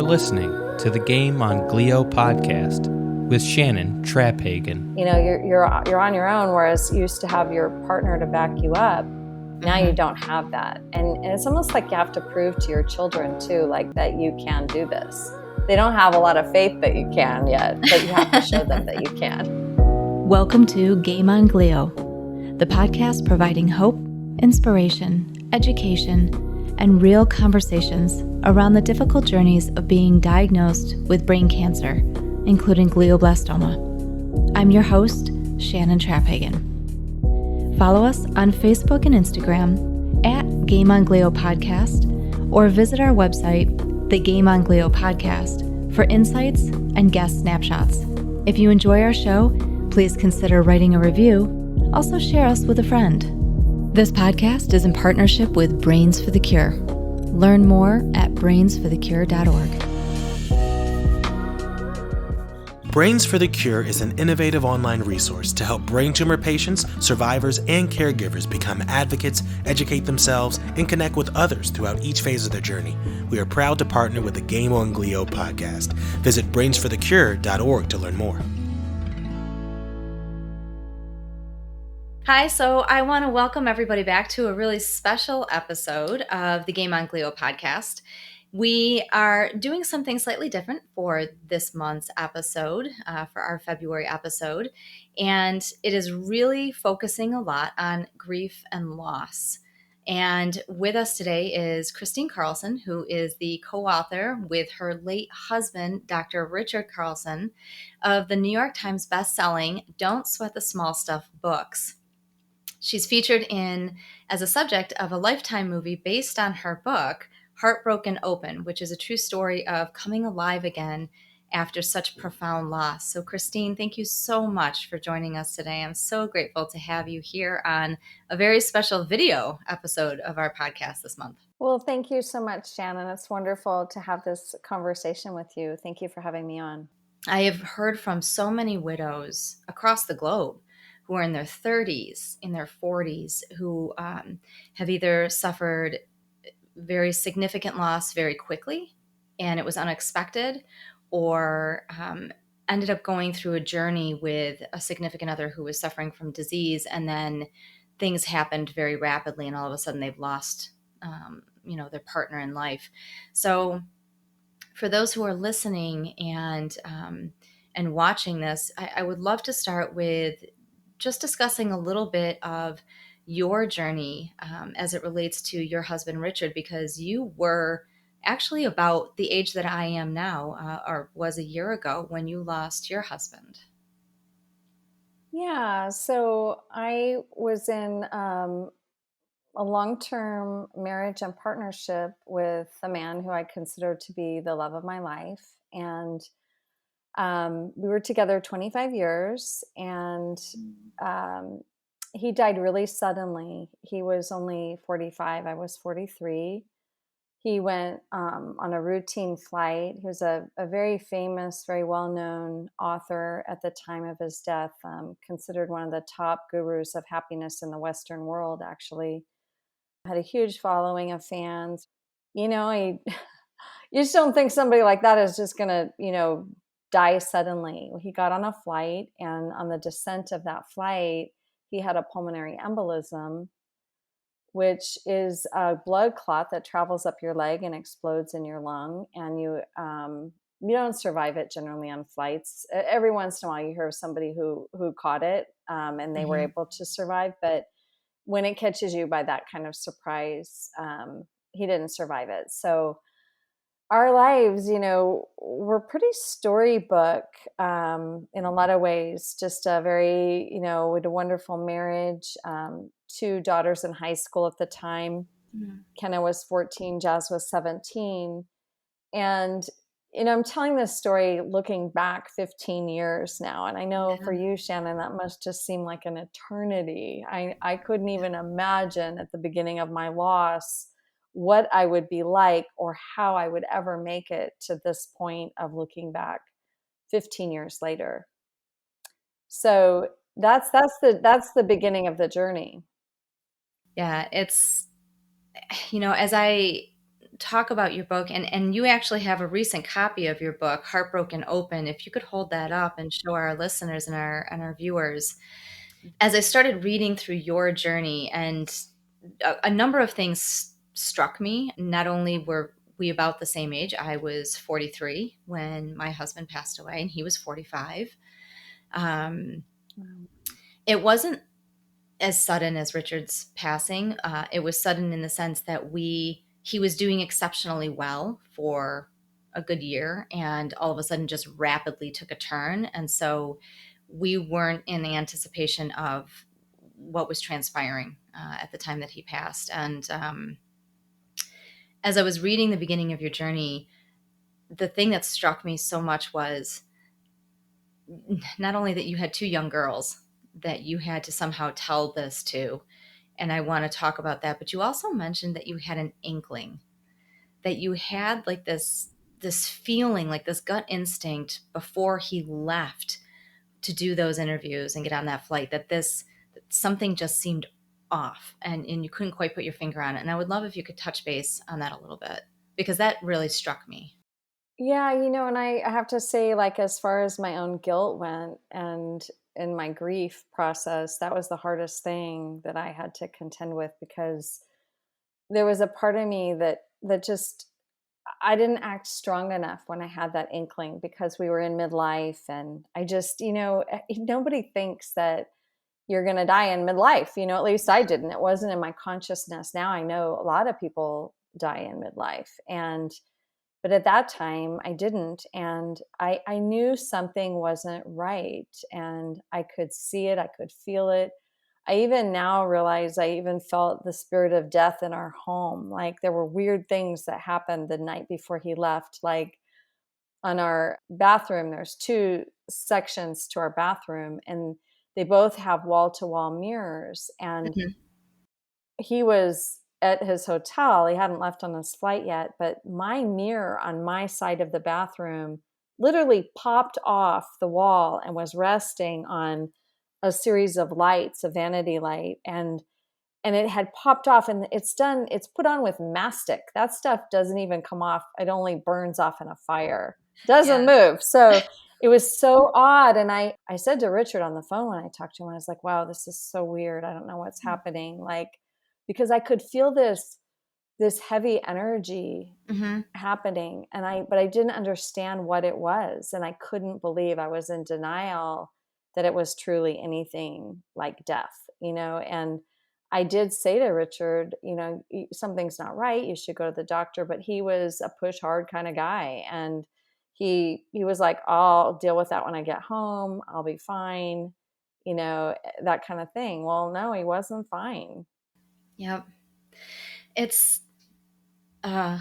listening to the Game On Glio podcast with Shannon Traphagen. You know, you're on your own, whereas you used to have your partner to back you up. Now you don't have that. And it's almost like you have to prove to your children too, like that you can do this. They don't have a lot of faith that you can yet, but you have to show them that you can. Welcome to Game On Glio, the podcast providing hope, inspiration, education, and real conversations around the difficult journeys of being diagnosed with brain cancer, including glioblastoma. I'm your host, Shannon Traphagen. Follow us on Facebook and Instagram at Game On Glio Podcast, or visit our website, the Game On Glio Podcast, for insights and guest snapshots. If you enjoy our show, please consider writing a review. Also share us with a friend. This podcast is in partnership with Brains for the Cure. Learn more at brainsforthecure.org. Brains for the Cure is an innovative online resource to help brain tumor patients, survivors, and caregivers become advocates, educate themselves, and connect with others throughout each phase of their journey. We are proud to partner with the Game On Glio podcast. Visit brainsforthecure.org to learn more. Hi, so I want to welcome everybody back to a really special episode of the Game On Glio podcast. We are doing something slightly different for this month's episode, for our February episode, and it is really focusing a lot on grief and loss. And with us today is Kristine Carlson, who is the co-author with her late husband, Dr. Richard Carlson, of the New York Times best-selling Don't Sweat the Small Stuff books. She's featured as a subject of a Lifetime movie based on her book, Heartbroken Open, which is a true story of coming alive again after such profound loss. So Kristine, thank you so much for joining us today. I'm so grateful to have you here on a very special video episode of our podcast this month. Well, thank you so much, Shannon. It's wonderful to have this conversation with you. Thank you for having me on. I have heard from so many widows across the globe who are in their 30s, in their 40s, who have either suffered very significant loss very quickly, and it was unexpected, or ended up going through a journey with a significant other who was suffering from disease, and then things happened very rapidly, and all of a sudden they've lost, their partner in life. So, for those who are listening and watching this, I would love to start with just discussing a little bit of your journey as it relates to your husband, Richard, because you were actually about the age that I am now, or was a year ago when you lost your husband. Yeah, so I was in a long-term marriage and partnership with a man who I consider to be the love of my life. And we were together 25 years, and he died really suddenly. He was only 45. I was 43. He went on a routine flight. He was a very famous, very well-known author at the time of his death, considered one of the top gurus of happiness in the Western world, actually. Had a huge following of fans. You know, you just don't think somebody like that is just going to, die suddenly. He got on a flight, and on the descent of that flight, he had a pulmonary embolism, which is a blood clot that travels up your leg and explodes in your lung. And you don't survive it generally on flights. Every once in a while you hear of somebody who caught it and they were able to survive. But when it catches you by that kind of surprise, he didn't survive it. So our lives, were pretty storybook in a lot of ways. Just a very, we had a wonderful marriage, 2 daughters in high school at the time. Kenna was 14, Jazz was 17. And, I'm telling this story looking back 15 years now. And I know for you, Shannon, that must just seem like an eternity. I couldn't even imagine at the beginning of my loss what I would be like or how I would ever make it to this point of looking back 15 years later. So that's the beginning of the journey. Yeah, it's, as I talk about your book, and you actually have a recent copy of your book, Heartbroken Open. If you could hold that up and show our listeners and our viewers. As I started reading through your journey, and a number of things struck me. Not only were we about the same age, I was 43 when my husband passed away, and he was 45. It wasn't as sudden as Richard's passing. It was sudden in the sense that he was doing exceptionally well for a good year, and all of a sudden just rapidly took a turn. And so we weren't in anticipation of what was transpiring at the time that he passed. And as I was reading the beginning of your journey, the thing that struck me so much was not only that you had two young girls that you had to somehow tell this to, and I want to talk about that, but you also mentioned that you had an inkling, that you had like this feeling, like this gut instinct before he left to do those interviews and get on that flight, that something just seemed off, and you couldn't quite put your finger on it. And I would love if you could touch base on that a little bit, because that really struck me. Yeah, and I have to say, like, as far as my own guilt went and in my grief process, that was the hardest thing that I had to contend with, because there was a part of me that just, I didn't act strong enough when I had that inkling, because we were in midlife, and I just, nobody thinks that you're going to die in midlife, at least I didn't. It wasn't in my consciousness. Now I know a lot of people die in midlife, but at that time I didn't. And I knew something wasn't right, and I could see it. I could feel it. I even now realize I even felt the spirit of death in our home. Like, there were weird things that happened the night before he left. Like, on our bathroom, there's two sections to our bathroom, and they both have wall to wall mirrors. And Mhm. he was at his hotel. He hadn't left on his flight yet, but my mirror on my side of the bathroom literally popped off the wall and was resting on a series of lights, a vanity light, and it had popped off, and it's put on with mastic. That stuff doesn't even come off. It only burns off in a fire. Doesn't Yeah. move. So it was so odd. And I said to Richard on the phone when I talked to him, I was like, wow, this is so weird. I don't know what's happening. Like, because I could feel this heavy energy Mm-hmm. happening, but I didn't understand what it was, and I couldn't believe, I was in denial that it was truly anything like death, and I did say to Richard, something's not right, you should go to the doctor. But he was a push hard kind of guy, and he was like, I'll deal with that when I get home, I'll be fine, that kind of thing. Well, no, he wasn't fine. Yep. It's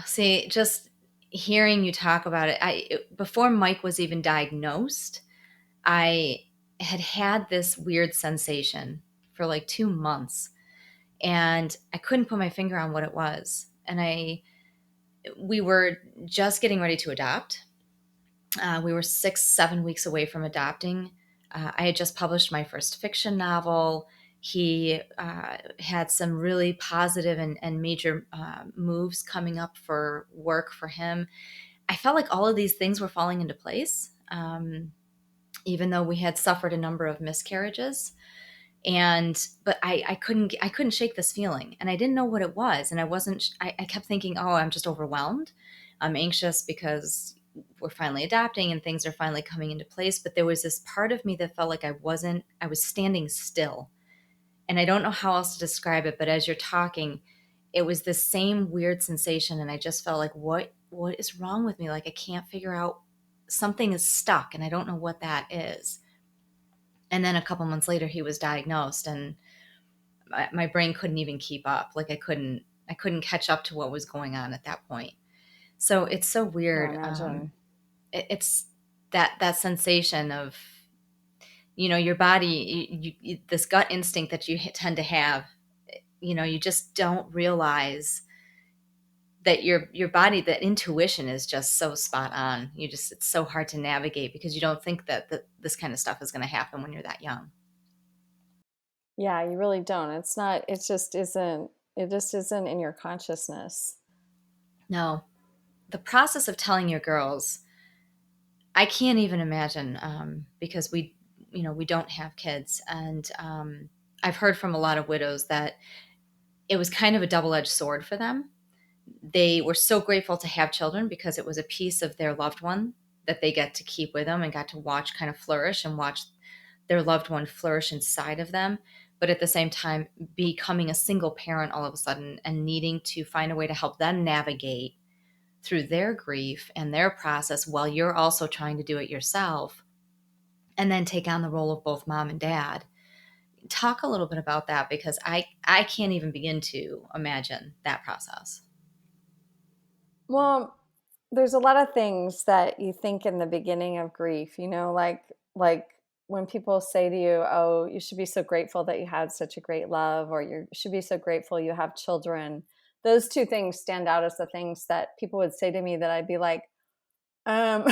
see, just hearing you talk about it, before Mike was even diagnosed, I had this weird sensation for like 2 months, and I couldn't put my finger on what it was. And we were just getting ready to adopt. We were 6-7 weeks away from adopting. I had just published my first fiction novel. He had some really positive and major moves coming up for work for him. I felt like all of these things were falling into place, even though we had suffered a number of miscarriages. But I couldn't shake this feeling, and I didn't know what it was. And I kept thinking, oh, I'm just overwhelmed. I'm anxious because we're finally adopting and things are finally coming into place. But there was this part of me that felt like I was standing still. And I don't know how else to describe it, but as you're talking, it was the same weird sensation. And I just felt like, what is wrong with me? Like, I can't figure out, something is stuck, and I don't know what that is. And then a couple months later, he was diagnosed, and my brain couldn't even keep up. Like, I couldn't catch up to what was going on at that point. So it's so Oh, weird. imagine. It's that sensation of, your body, this gut instinct that you tend to have. You just don't realize that your body, that intuition is just so spot on. It's so hard to navigate because you don't think that this kind of stuff is going to happen when you're that young. Yeah, you really don't. It's not, it just isn't in your consciousness. No, the process of telling your girls, I can't even imagine, because we don't have kids. And I've heard from a lot of widows that it was kind of a double-edged sword for them. They were so grateful to have children because it was a piece of their loved one that they get to keep with them and got to watch kind of flourish and watch their loved one flourish inside of them. But at the same time, becoming a single parent all of a sudden and needing to find a way to help them navigate through their grief and their process while you're also trying to do it yourself, and then take on the role of both mom and dad. Talk a little bit about that, because I can't even begin to imagine that process. Well, there's a lot of things that you think in the beginning of grief, like when people say to you, "Oh, you should be so grateful that you had such a great love," or "You should be so grateful you have children." Those two things stand out as the things that people would say to me that I'd be like, um,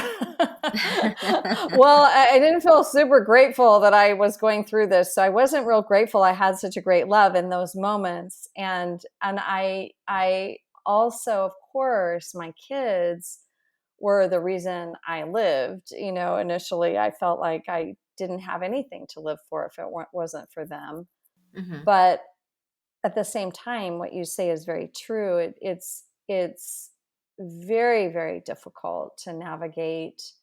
well, I didn't feel super grateful that I was going through this, so I wasn't real grateful I had such a great love in those moments. And I also, of course, my kids were the reason I lived. Initially I felt like I didn't have anything to live for if it wasn't for them. Hmm. But at the same time, what you say is very true. It's very, very difficult to navigate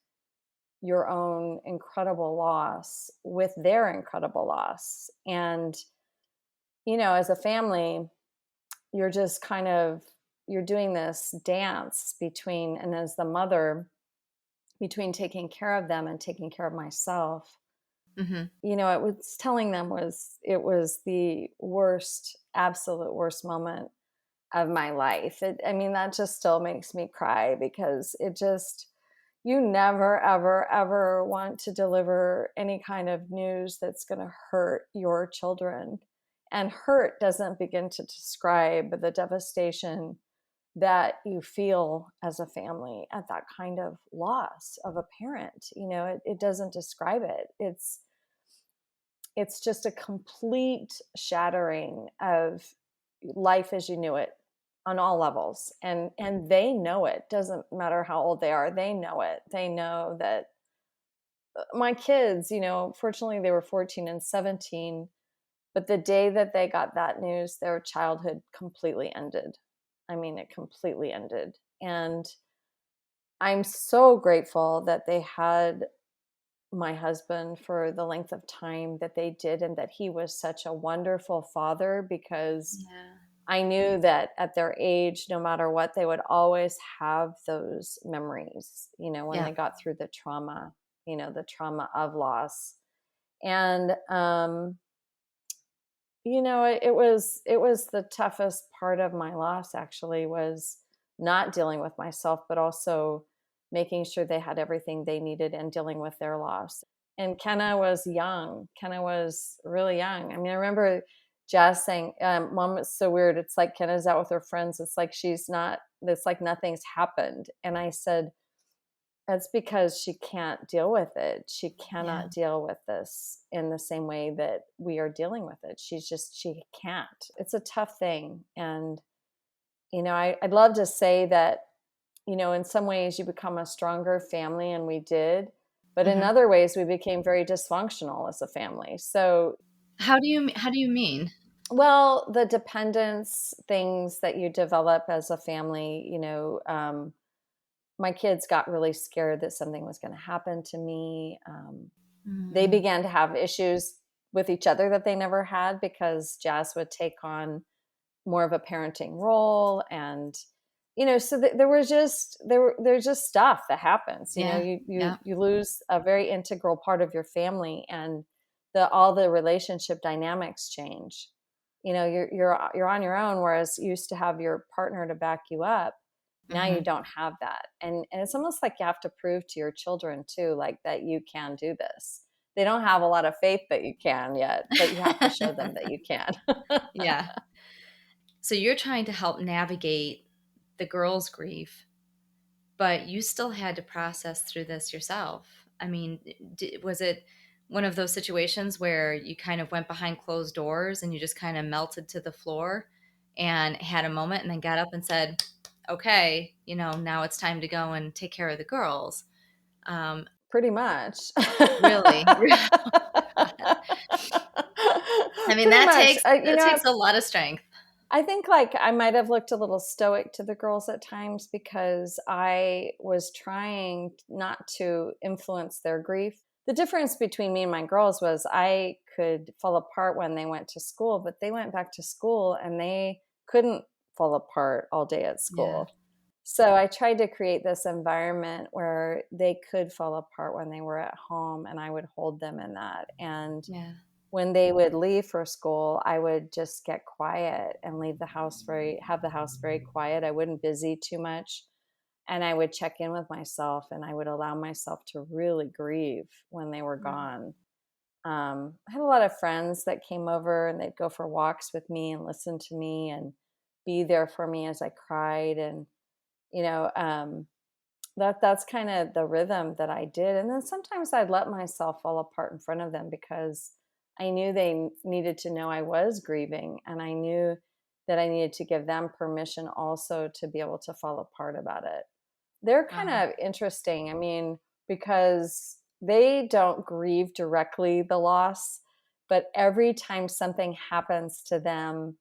your own incredible loss with their incredible loss. And, as a family, you're just you're doing this dance between, and as the mother, between taking care of them and taking care of myself. Hmm. It was telling them it was the worst, absolute worst moment of my life. I mean, that just still makes me cry, because you never, ever, ever want to deliver any kind of news that's going to hurt your children. And hurt doesn't begin to describe the devastation that you feel as a family at that kind of loss of a parent. It doesn't describe it. It's just a complete shattering of life as you knew it on all levels. And they know it. Doesn't matter how old they are, they know it. They know that my kids, fortunately they were 14 and 17, but the day that they got that news, their childhood completely ended. I mean, it completely ended. And I'm so grateful that they had my husband for the length of time that they did, and that he was such a wonderful father, because Yeah. I knew that at their age, no matter what, they would always have those memories, when Yeah. they got through the trauma of loss. And, it was the toughest part of my loss, actually, was not dealing with myself, but also making sure they had everything they needed and dealing with their loss. And Kenna was young. Kenna was really young. I mean, I remember Jazz saying, "Mom, it's so weird. It's like Kenna's out with her friends. It's like nothing's happened." And I said, "That's because she can't deal with it. She Yeah. cannot deal with this in the same way that we are dealing with it. She can't." It's a tough thing. And, I'd love to say that, in some ways you become a stronger family, and we did. But in Hmm. other ways, we became very dysfunctional as a family. So, How do you mean? well, the dependence things that you develop as a family, my kids got really scared that something was going to happen to me. They Mm. began to have issues with each other that they never had, because Jazz would take on more of a parenting role. And so there's just stuff that happens. Yeah. Yeah. You lose a very integral part of your family, and all the relationship dynamics change. You're on your own, whereas you used to have your partner to back you up. Now you Hmm. don't have that. And it's almost like you have to prove to your children too, like, that you can do this. They don't have a lot of faith that you can yet, but you have to show them that you can. Yeah. So you're trying to help navigate the girls' grief, but you still had to process through this yourself. I mean, was it one of those situations where you kind of went behind closed doors and you just kind of melted to the floor and had a moment and then got up and said, okay, now it's time to go and take care of the girls. Pretty much. Really? I mean, Pretty that much. takes a lot of strength. I think like I might have looked a little stoic to the girls at times because I was trying not to influence their grief. The difference between me and my girls was I could fall apart when they went to school, but they went back to school and they couldn't fall apart all day at Yeah. school. So I tried to create this environment where they could fall apart when they were at home, and I would hold them in that. And Yeah. when they would leave for school, I would just get quiet and have the house very quiet. I wouldn't busy too much. And I would check in with myself, and I would allow myself to really grieve when they were gone. I had a lot of friends that came over, and they'd go for walks with me and listen to me and be there for me as I cried. And, you know, that's kind of the rhythm that I did. And then sometimes I'd let myself fall apart in front of them because I knew they needed to know I was grieving, and I knew that I needed to give them permission also to be able to fall apart about it. They're kind Wow. of interesting. I mean, because they don't grieve directly the loss, but every time something happens to them,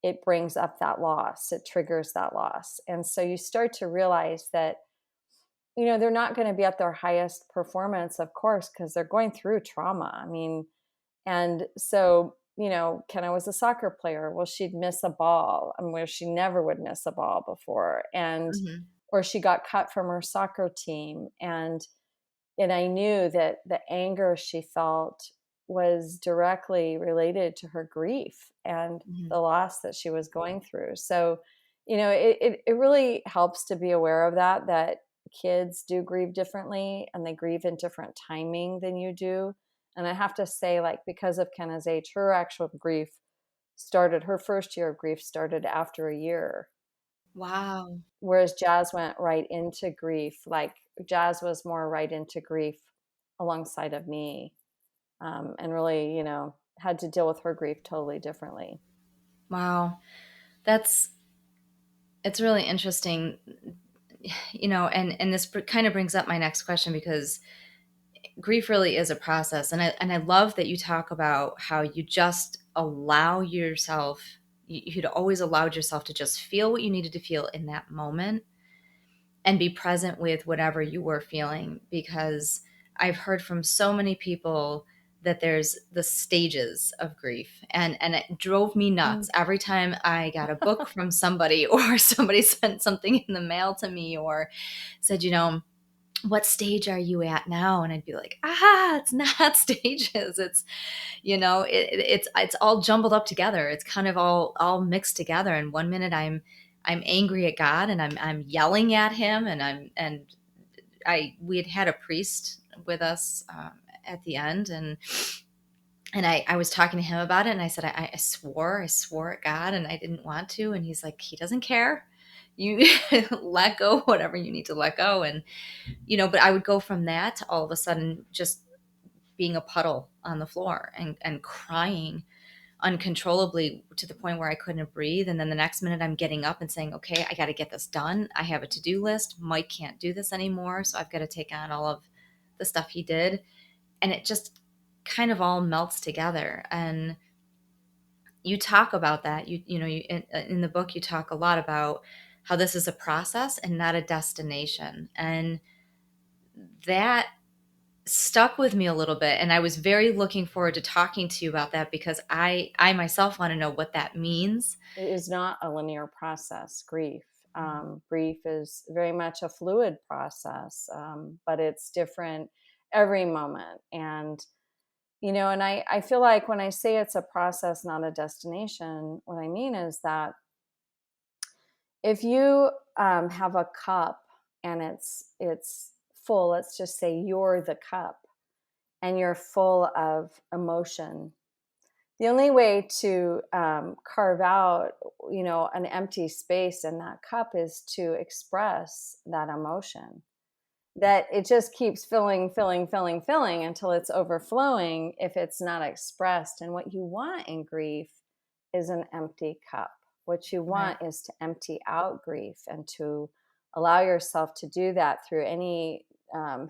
it brings up that loss, it triggers that loss. And so you start to realize that they're not going to be at their highest performance, of course, because they're going through trauma. I mean, and so, Kenna was a soccer player. Well, she'd miss a ball, where she never would miss a ball before. Or she got cut from her soccer team. And I knew that the anger she felt was directly related to her grief and Mm-hmm. the loss that she was going through. So, it really helps to be aware of that kids do grieve differently, and they grieve in different timing than you do. And I have to say, like, because of Kenna's age, her first year of grief started after a year. Wow. Whereas Jazz went right into grief. Like, Jazz was more right into grief alongside of me, and really, had to deal with her grief totally differently. Wow. It's really interesting, and this kind of brings up my next question, because grief really is a process. And I love that you talk about how you just allow yourself, you'd always allowed yourself to just feel what you needed to feel in that moment and be present with whatever you were feeling. Because I've heard from so many people that there's the stages of grief, and it drove me nuts every time I got a book from somebody, or somebody sent something in the mail to me, or said, what stage are you at now? And I'd be like, it's not stages. It's, it's all jumbled up together. It's kind of all mixed together. And one minute I'm angry at God, and I'm yelling at him, and we had a priest with us at the end, and I was talking to him about it, and I said, I swore at God, and I didn't want to. And he's like, he doesn't care. You let go whatever you need to let go. And but I would go from that to all of a sudden just being a puddle on the floor and crying uncontrollably to the point where I couldn't breathe. And then the next minute I'm getting up and saying, okay, I got to get this done. I have a to-do list. Mike can't do this anymore, so I've got to take on all of the stuff he did. And it just kind of all melts together. And you talk about that. You in the book, you talk a lot about how this is a process and not a destination. And that stuck with me a little bit, and I was very looking forward to talking to you about that, because I myself want to know what that means. It is not a linear process, grief. Grief is very much a fluid process, but it's different every moment. And, and I feel like when I say it's a process, not a destination, what I mean is that if you have a cup and it's full, let's just say you're the cup and you're full of emotion. The only way to carve out, an empty space in that cup is to express that emotion. That it just keeps filling until it's overflowing if it's not expressed. And what you want in grief is an empty cup. What you want Right. is to empty out grief and to allow yourself to do that through any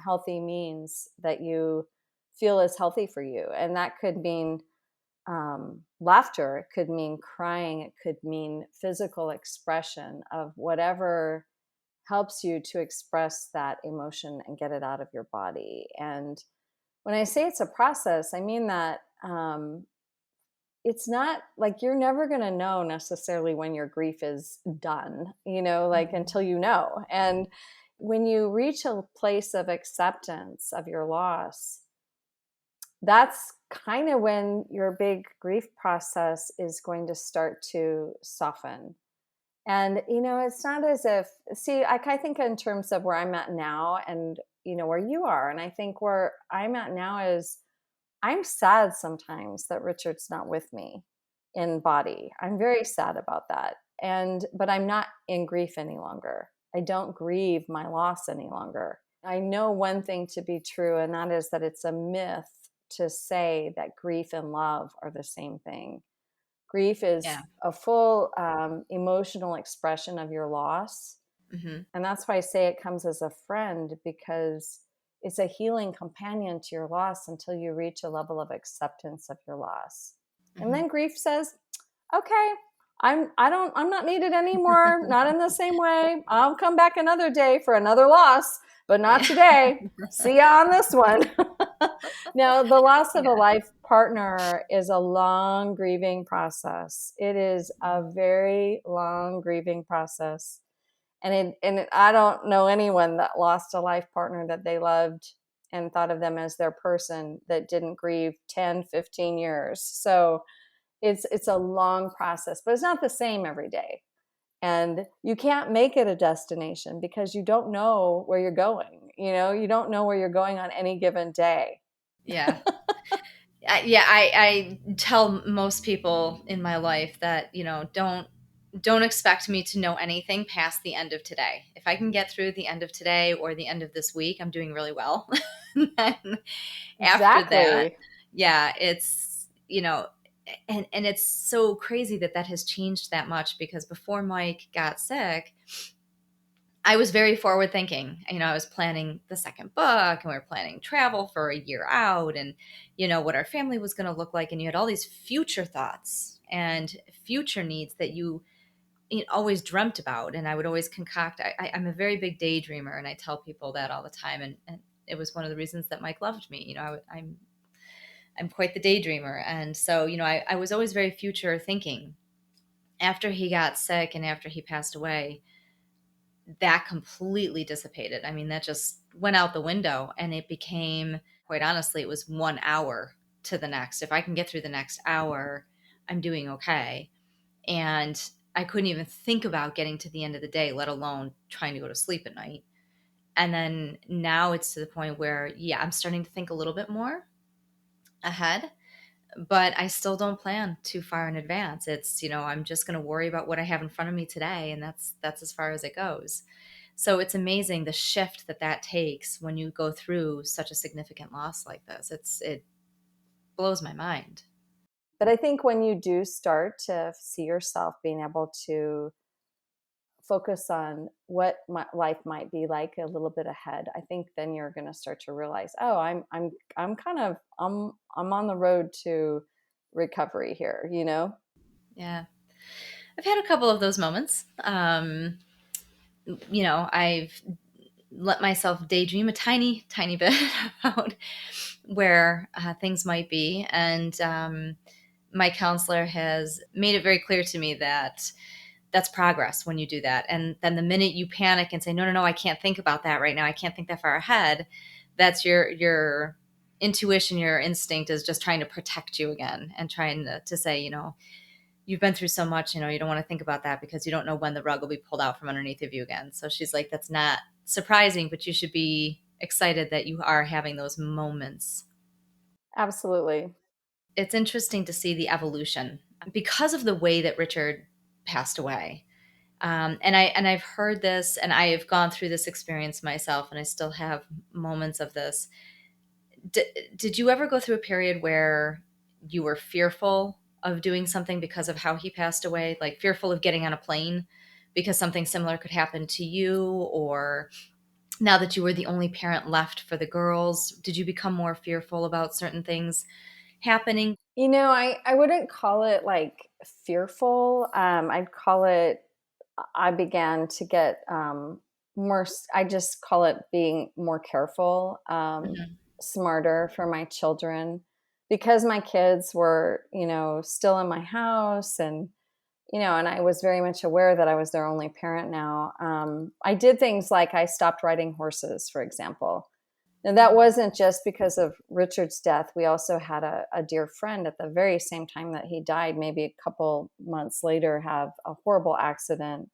healthy means that you feel is healthy for you. And that could mean laughter, it could mean crying, it could mean physical expression of whatever helps you to express that emotion and get it out of your body. And when I say it's a process, I mean that it's not like you're never going to know necessarily when your grief is done, like until you know. And when you reach a place of acceptance of your loss, that's kind of when your big grief process is going to start to soften. And, it's not as if, see, I think in terms of where I'm at now and, where you are. And I think where I'm at now is I'm sad sometimes that Richard's not with me in body. I'm very sad about that. But I'm not in grief any longer. I don't grieve my loss any longer. I know one thing to be true, and that is that it's a myth to say that grief and love are the same thing. Grief is Yeah. a full emotional expression of your loss. Mm-hmm. And that's why I say it comes as a friend, because it's a healing companion to your loss until you reach a level of acceptance of your loss. Mm-hmm. And then grief says, okay, I'm not needed anymore. Not in the same way. I'll come back another day for another loss, but not today. See ya on this one. Now, the loss of a life partner is a long grieving process. It is a very long grieving process. And I don't know anyone that lost a life partner that they loved and thought of them as their person that didn't grieve 10, 15 years. So it's a long process, but it's not the same every day. And you can't make it a destination because you don't know where you're going. You don't know where you're going on any given day. Yeah. I tell most people in my life that, don't expect me to know anything past the end of today. If I can get through the end of today or the end of this week, I'm doing really well. And after that, Exactly. yeah, it's, and it's so crazy that has changed that much, because before Mike got sick, I was very forward thinking. I was planning the second book, and we were planning travel for a year out, and, what our family was going to look like. And you had all these future thoughts and future needs that you always dreamt about. And I would always concoct. I'm a very big daydreamer, and I tell people that all the time. And it was one of the reasons that Mike loved me. I'm quite the daydreamer. And so, I was always very future thinking. After he got sick and after he passed away, that completely dissipated. I mean, that just went out the window, and it became, quite honestly, it was 1 hour to the next. If I can get through the next hour, I'm doing okay. And I couldn't even think about getting to the end of the day, let alone trying to go to sleep at night. And then now it's to the point where, yeah, I'm starting to think a little bit more ahead, but I still don't plan too far in advance. It's, I'm just going to worry about what I have in front of me today. And that's as far as it goes. So it's amazing the shift that takes when you go through such a significant loss like this. It blows my mind. But I think when you do start to see yourself being able to focus on what life might be like a little bit ahead, I think then you're going to start to realize, oh, I'm on the road to recovery here, Yeah. I've had a couple of those moments. I've let myself daydream a tiny, tiny bit about where things might be. And my counselor has made it very clear to me that that's progress when you do that. And then the minute you panic and say, no, I can't think about that right now, I can't think that far ahead, that's your intuition, your instinct is just trying to protect you again and trying to say, you've been through so much, you don't want to think about that because you don't know when the rug will be pulled out from underneath of you again. So she's like, that's not surprising, but you should be excited that you are having those moments. Absolutely. It's interesting to see the evolution because of the way that Richard passed away. And I've heard this, and I have gone through this experience myself, and I still have moments of this. Did you ever go through a period where you were fearful of doing something because of how he passed away, like fearful of getting on a plane because something similar could happen to you? Or now that you were the only parent left for the girls, did you become more fearful about certain things happening? I wouldn't call it like fearful. I'd call it, I began to get I just call it being more careful, Mhm. smarter for my children, because my kids were, still in my house, and I was very much aware that I was their only parent now. I did things like I stopped riding horses, for example. And that wasn't just because of Richard's death. We also had a dear friend at the very same time that he died, maybe a couple months later, have a horrible accident.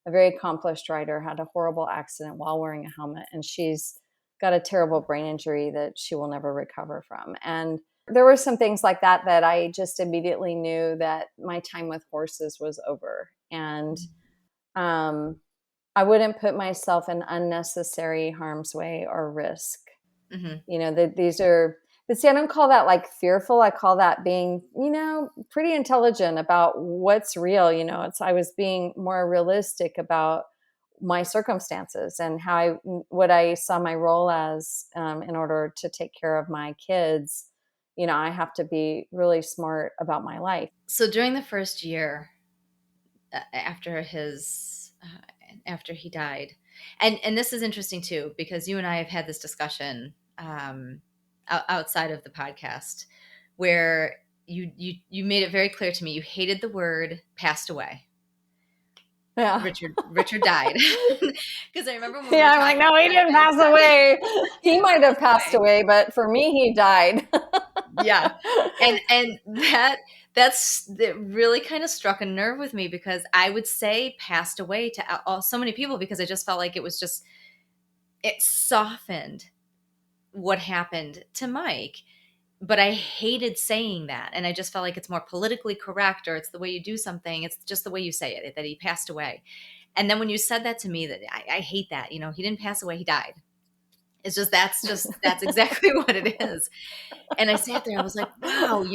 A very accomplished rider had a horrible accident while wearing a helmet, and she's got a terrible brain injury that she will never recover from. And there were some things like that that I just immediately knew that my time with horses was over. And um, I wouldn't put myself in unnecessary harm's way or risk. Mhm. That these are, but see, I don't call that like fearful. I call that being, pretty intelligent about what's real. I was being more realistic about my circumstances and what I saw my role as, in order to take care of my kids. I have to be really smart about my life. So during the first year after his after he died, and this is interesting too because you and I have had this discussion outside of the podcast where you made it very clear to me you hated the word passed away. Yeah. Richard died. Because I remember when we Yeah, were I'm like, talking no, he about didn't it, pass away. He might have passed away. away, but for me, he died. Yeah. And that really kind of struck a nerve with me because I would say passed away to so many people because I just felt like it softened what happened to Mike. But I hated saying that. And I just felt like it's more politically correct, or it's the way you do something. It's just the way you say it, that he passed away. And then when you said that to me, that I hate that, he didn't pass away, he died. That's exactly what it is. And I sat there, I was like, wow,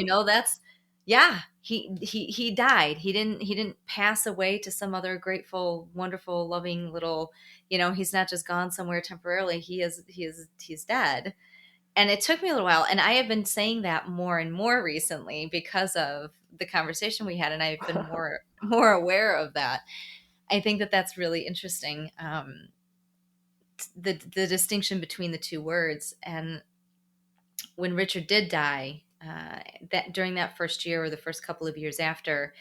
yeah, he died. He didn't pass away to some other grateful, wonderful, loving little, he's not just gone somewhere temporarily. He's dead. And it took me a little while. And I have been saying that more and more recently because of the conversation we had. And I've been more aware of that. I think that that's really interesting. The distinction between the two words. And when Richard did die, that during that first year or the first couple of years after,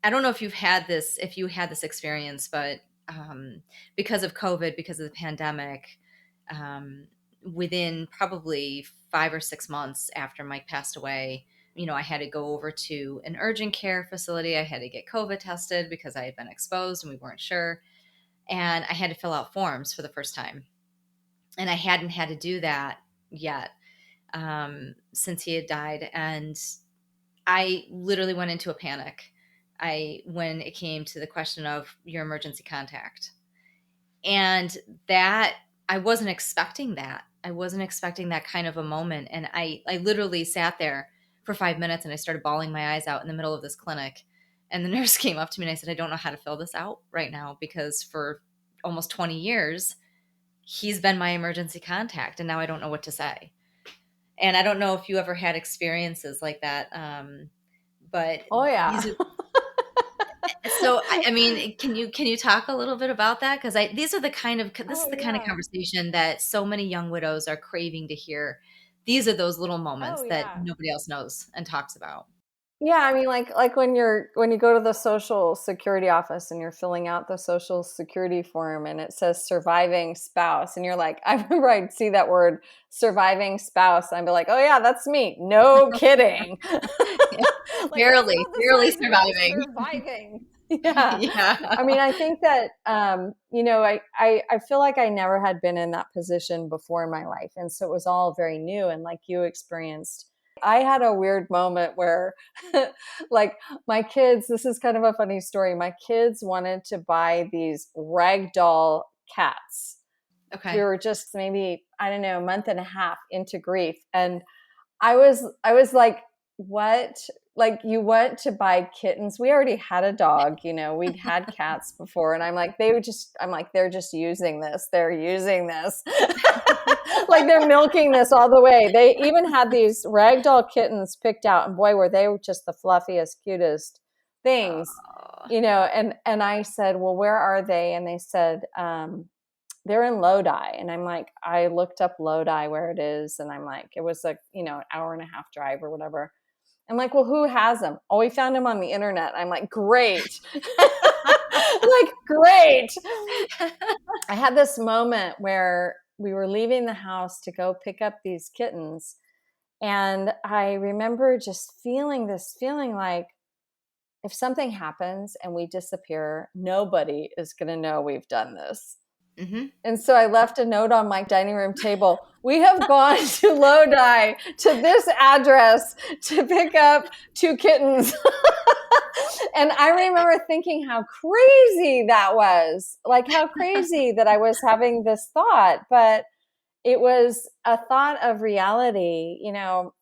I don't know if you had this experience, but because of COVID, because of the pandemic, within probably 5 or 6 months after Mike passed away, I had to go over to an urgent care facility. I had to get COVID tested because I had been exposed and we weren't sure. And I had to fill out forms for the first time. And I hadn't had to do that yet since he had died. And I literally went into a panic. When it came to the question of your emergency contact. And that I wasn't expecting that. I wasn't expecting that kind of a moment. And I literally sat there for 5 minutes and I started bawling my eyes out in the middle of this clinic. And the nurse came up to me and I said, I don't know how to fill this out right now because for almost 20 years, he's been my emergency contact. And now I don't know what to say. And I don't know if you ever had experiences like that. But Oh, yeah. So, I mean, can you talk a little bit about that? Because this is the kind of Oh, yeah. conversation that so many young widows are craving to hear. These are those little Oh, moments that yeah. nobody else knows and talks about. Yeah, I mean, like when you go to the Social Security office and you're filling out the Social Security form and it says surviving spouse, and you're like, I remember I'd see that word surviving spouse, and I'd be like, oh yeah, that's me. No kidding. Yeah. Like that's Barely, not the barely side word, surviving. surviving. Yeah. Yeah. I mean, I think that I feel like I never had been in that position before in my life. And so it was all very new. And like you experienced, I had a weird moment where like my kids, this is kind of a funny story. My kids wanted to buy these ragdoll cats. We Okay. were just maybe, I don't know, a month and a half into grief. And I was like, what? like you went to buy kittens. We already had a dog, we'd had cats before. And I'm like, they're just using this. They're using this. Like they're milking this all the way. They even had these ragdoll kittens picked out, and boy, were they just the fluffiest, cutest things, and I said, well, where are they? And they said, they're in Lodi. And I'm like, I looked up Lodi where it is. And I'm like, it was like, an hour and a half drive or whatever. I'm like, well, who has them? Oh, we found them on the internet. I'm like, great. Like, great. I had this moment where we were leaving the house to go pick up these kittens. And I remember just feeling like if something happens and we disappear, nobody is going to know we've done this. Mm-hmm. And so I left a note on my dining room table. We have gone to Lodi to this address to pick up 2 kittens. And I remember thinking how crazy that was, like how crazy that I was having this thought, but it was a thought of reality,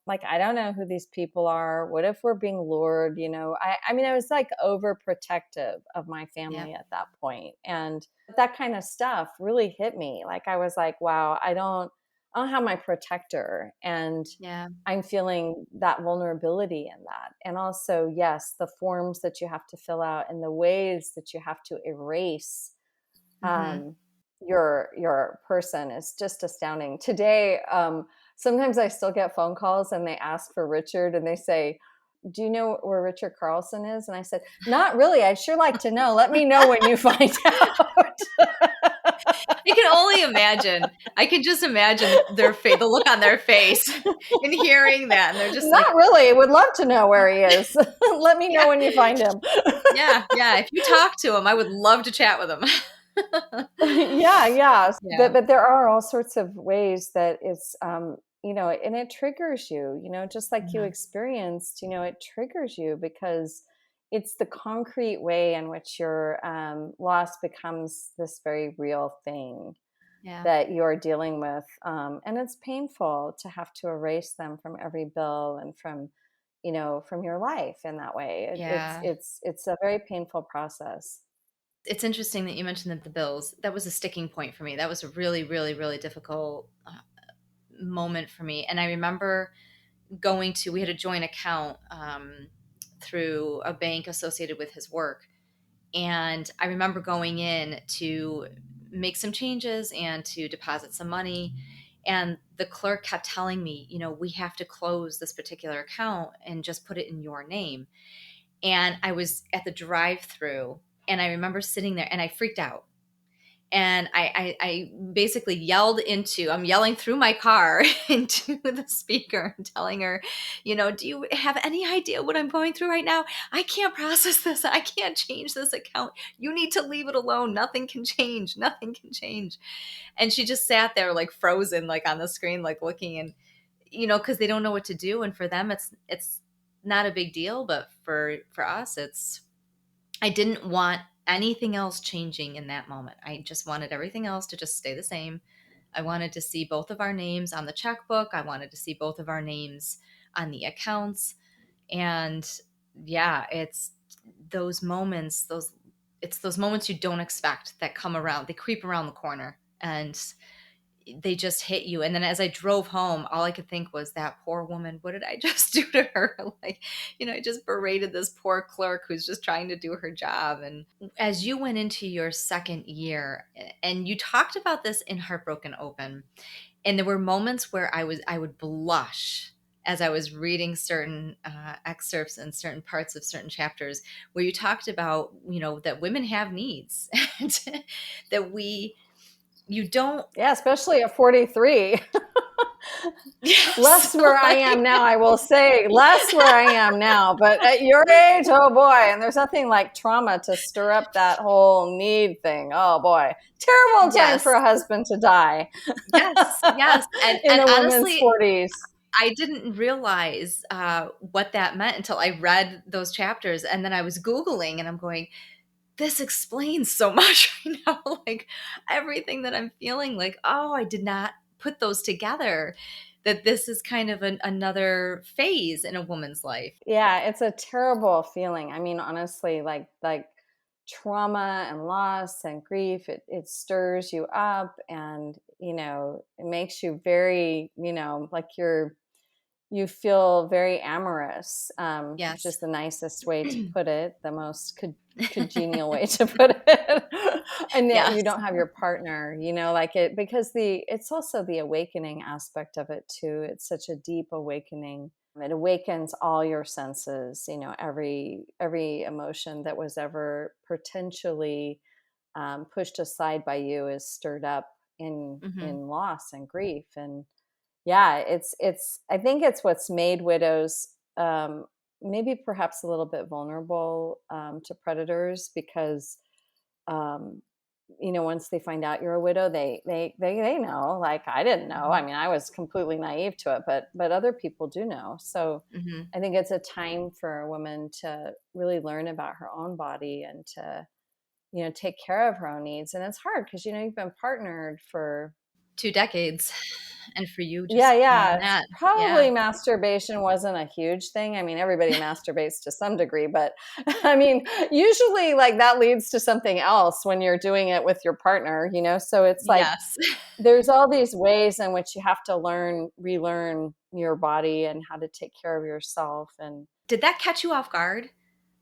like, I don't know who these people are. What if we're being lured? I was like overprotective of my family at that point. And that kind of stuff really hit me. Like, I was like, wow, I don't have my protector. And I'm feeling that vulnerability in that. And also, yes, the forms that you have to fill out and the ways that you have to erase, your person is just astounding. Today, sometimes I still get phone calls and they ask for Richard and they say, do you know where Richard Carlson is? And I said, not really. I'd sure like to know. Let me know when you find out. I can only imagine. I can just imagine the look on their face and hearing that. And they're just not really. Would love to know where he is. Let me know when you find him. Yeah. If you talk to him, I would love to chat with him. Yeah. But there are all sorts of ways that it's, and it triggers you, just like you experienced, it triggers you because it's the concrete way in which your loss becomes this very real thing that you're dealing with. And it's painful to have to erase them from every bill and from your life in that way. It's a very painful process. It's interesting that you mentioned the bills. That was a sticking point for me. That was a really, really, really difficult moment for me. And I remember we had a joint account through a bank associated with his work. And I remember going in to make some changes and to deposit some money. And the clerk kept telling me, we have to close this particular account and just put it in your name. And I was at the drive-through. And I remember sitting there and I freaked out. And I basically I'm yelling through my car into the speaker and telling her, do you have any idea what I'm going through right now? I can't process this. I can't change this account. You need to leave it alone. Nothing can change. Nothing can change. And she just sat there like frozen, like on the screen, like looking and, because they don't know what to do. And for them, it's not a big deal. But for us, I didn't want anything else changing in that moment. I just wanted everything else to just stay the same. I wanted to see both of our names on the checkbook. I wanted to see both of our names on the accounts. And it's those moments, those moments you don't expect that come around. They creep around the corner and they just hit you. And then as I drove home, all I could think was, that poor woman, what did I just do to her? Like, I just berated this poor clerk who's just trying to do her job. And as you went into your second year, and you talked about this in Heartbroken Open, and there were moments where I would blush as I was reading certain excerpts and certain parts of certain chapters where you talked about, that women have needs and that you don't. Yeah, especially at 43. Yes. Less where I am now, I will say. Less where I am now. But at your age, oh boy. And there's nothing like trauma to stir up that whole need thing. Oh boy. Terrible time for a husband to die. Yes. And a honestly, woman's 40s. I didn't realize what that meant until I read those chapters. And then I was Googling and I'm going, this explains so much right now. Like everything that I'm feeling, like, oh, I did not put those together. that this is kind of another phase in a woman's life. Yeah, it's a terrible feeling. I mean, honestly, like trauma and loss and grief, it stirs you up, and it makes you very, like you feel very amorous, which Yes. is the nicest way to put it, the most congenial way to put it. And yet Yes. you don't have your partner, like it, because it's also the awakening aspect of it too. It's such a deep awakening. It awakens all your senses, every emotion that was ever potentially pushed aside by you is stirred up in Mm-hmm. in loss and grief. And yeah, it's I think it's what's made widows maybe perhaps a little bit vulnerable to predators, because um, once they find out you're a widow, they know. Like, I didn't know. I mean, I was completely naive to it, but other people do know. So Mm-hmm. I think it's a time for a woman to really learn about her own body and to take care of her own needs. And it's hard because you've been partnered for 2 decades, and for you, yeah, just more than yeah. that. Yeah. Probably masturbation wasn't a huge thing. I mean, everybody masturbates to some degree, but I mean, usually like that leads to something else when you're doing it with your partner, So it's like Yes. there's all these ways in which you have to relearn your body and how to take care of yourself. And Did that catch you off guard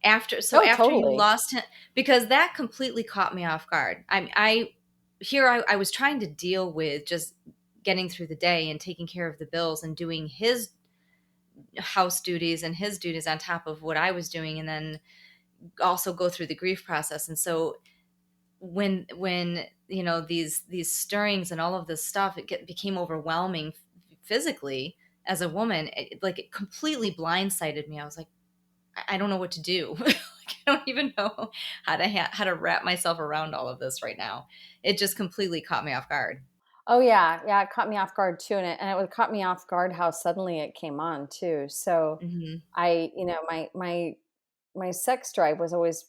oh, after you totally. lost him? Because that completely caught me off guard. I was trying to deal with just getting through the day and taking care of the bills and doing his house duties and his duties on top of what I was doing, and then also go through the grief process. And so when these stirrings and all of this stuff, became overwhelming physically as a woman. It completely blindsided me. I was like, I don't know what to do. Like, I don't even know how to wrap myself around all of this right now. It just completely caught me off guard. Oh yeah, yeah, it caught me off guard too, and it would caught me off guard how suddenly it came on too. So Hmm. my sex drive was always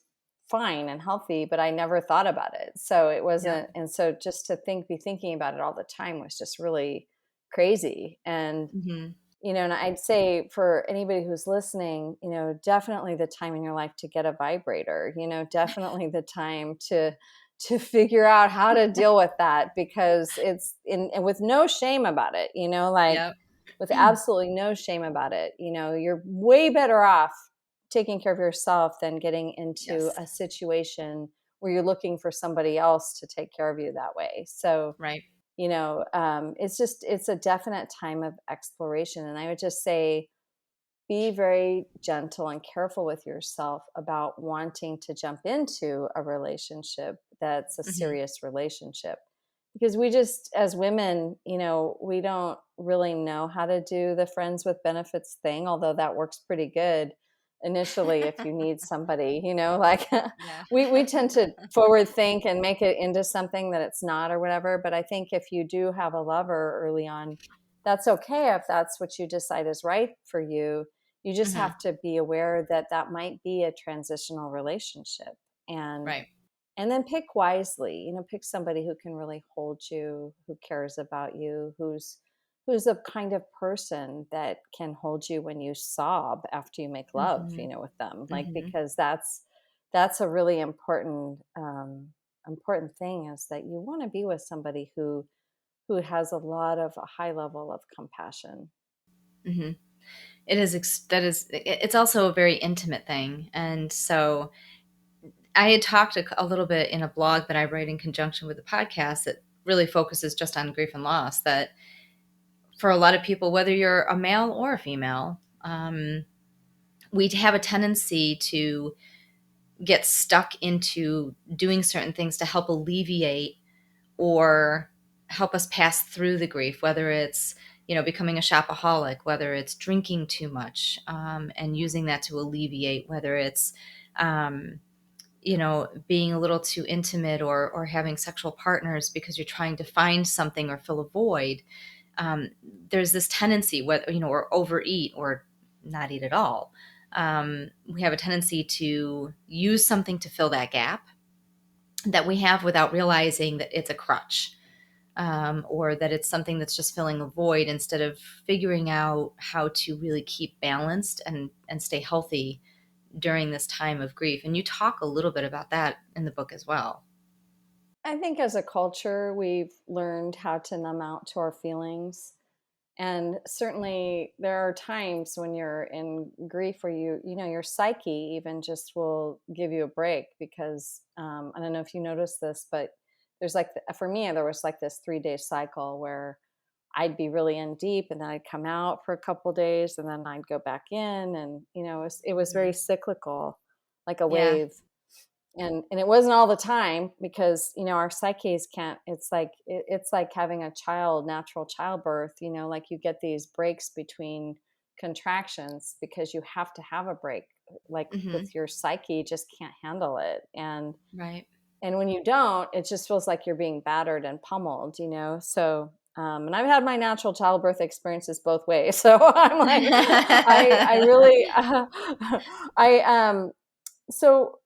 fine and healthy, but I never thought about it. So it Yep. wasn't, and so just to be thinking about it all the time was just really crazy. And Hmm. and I'd say for anybody who's listening, definitely the time in your life to get a vibrator, definitely the time to figure out how to deal with that, because it's and with no shame about it, like Yep. with absolutely no shame about it. You're way better off taking care of yourself than getting into Yes. a situation where you're looking for somebody else to take care of you that way. So Right. it's a definite time of exploration. And I would just say, be very gentle and careful with yourself about wanting to jump into a relationship that's a Hmm. serious relationship, because we just, as women, we don't really know how to do the friends with benefits thing, although that works pretty good initially if you need somebody, like Yeah. we tend to forward think and make it into something that it's not or whatever. But I think if you do have a lover early on, that's okay if that's what you decide is right for you. You just Hmm. have to be aware that that might be a transitional relationship, and Right. then pick wisely. Pick somebody who can really hold you, who cares about you, who's a kind of person that can hold you when you sob after you make love, Hmm. with them. Like, Hmm. because that's a really important thing, is that you want to be with somebody who has a high level of compassion. Hmm. It's also a very intimate thing. And so I had talked a little bit in a blog that I write in conjunction with the podcast that really focuses just on grief and loss, that for a lot of people, whether you're a male or a female, we have a tendency to get stuck into doing certain things to help alleviate or help us pass through the grief, whether it's becoming a shopaholic, whether it's drinking too much, and using that to alleviate, whether it's um, being a little too intimate, or having sexual partners because you're trying to find something or fill a void. There's this tendency, whether or overeat or not eat at all. We have a tendency to use something to fill that gap that we have without realizing that it's a crutch. or that it's something that's just filling a void instead of figuring out how to really keep balanced and stay healthy during this time of grief. And you talk a little bit about that in the book as well. I think as a culture, we've learned how to numb out to our feelings. And certainly there are times when you're in grief where your psyche even just will give you a break because I don't know if you noticed this, but there's for me, there was like this 3-day cycle where I'd be really in deep and then I'd come out for a couple of days and then I'd go back in. And, it was very cyclical, like a Yeah. wave. And it wasn't all the time because our psyches can't. It's like having a child, natural childbirth, like you get these breaks between contractions because you have to have a break, like with your psyche just can't handle it. And Right. when you don't, it just feels like you're being battered and pummeled, so and I've had my natural childbirth experiences both ways, so I'm like I really so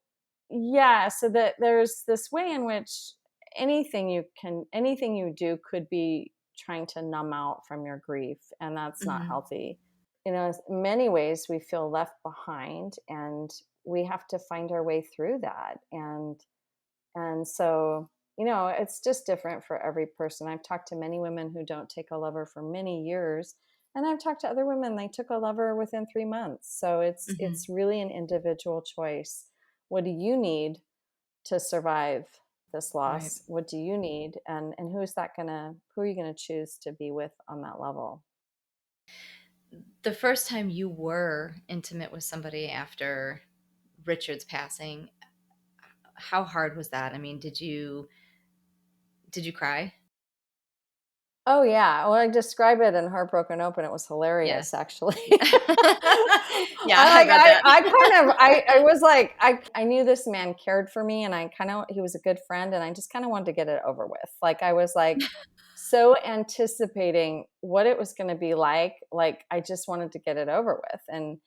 yeah, so that there's this way in which anything you do could be trying to numb out from your grief, and that's not healthy. In many ways we feel left behind, and we have to find our way through that. And so, it's just different for every person. I've talked to many women who don't take a lover for many years, and I've talked to other women, they took a lover within 3 months. So it's really an individual choice. What do you need to survive this loss? Right. What do you need? And who are you going to choose to be with on that level? The first time you were intimate with somebody after Richard's passing, how hard was that? I mean, did you cry? Oh yeah. Well, I describe it in Heartbroken Open. It was hilarious, actually. Yeah, I read that. I was like, I knew this man cared for me, and he was a good friend, and I just kind of wanted to get it over with. Like I was like so anticipating what it was going to be like. Like I just wanted to get it over with, and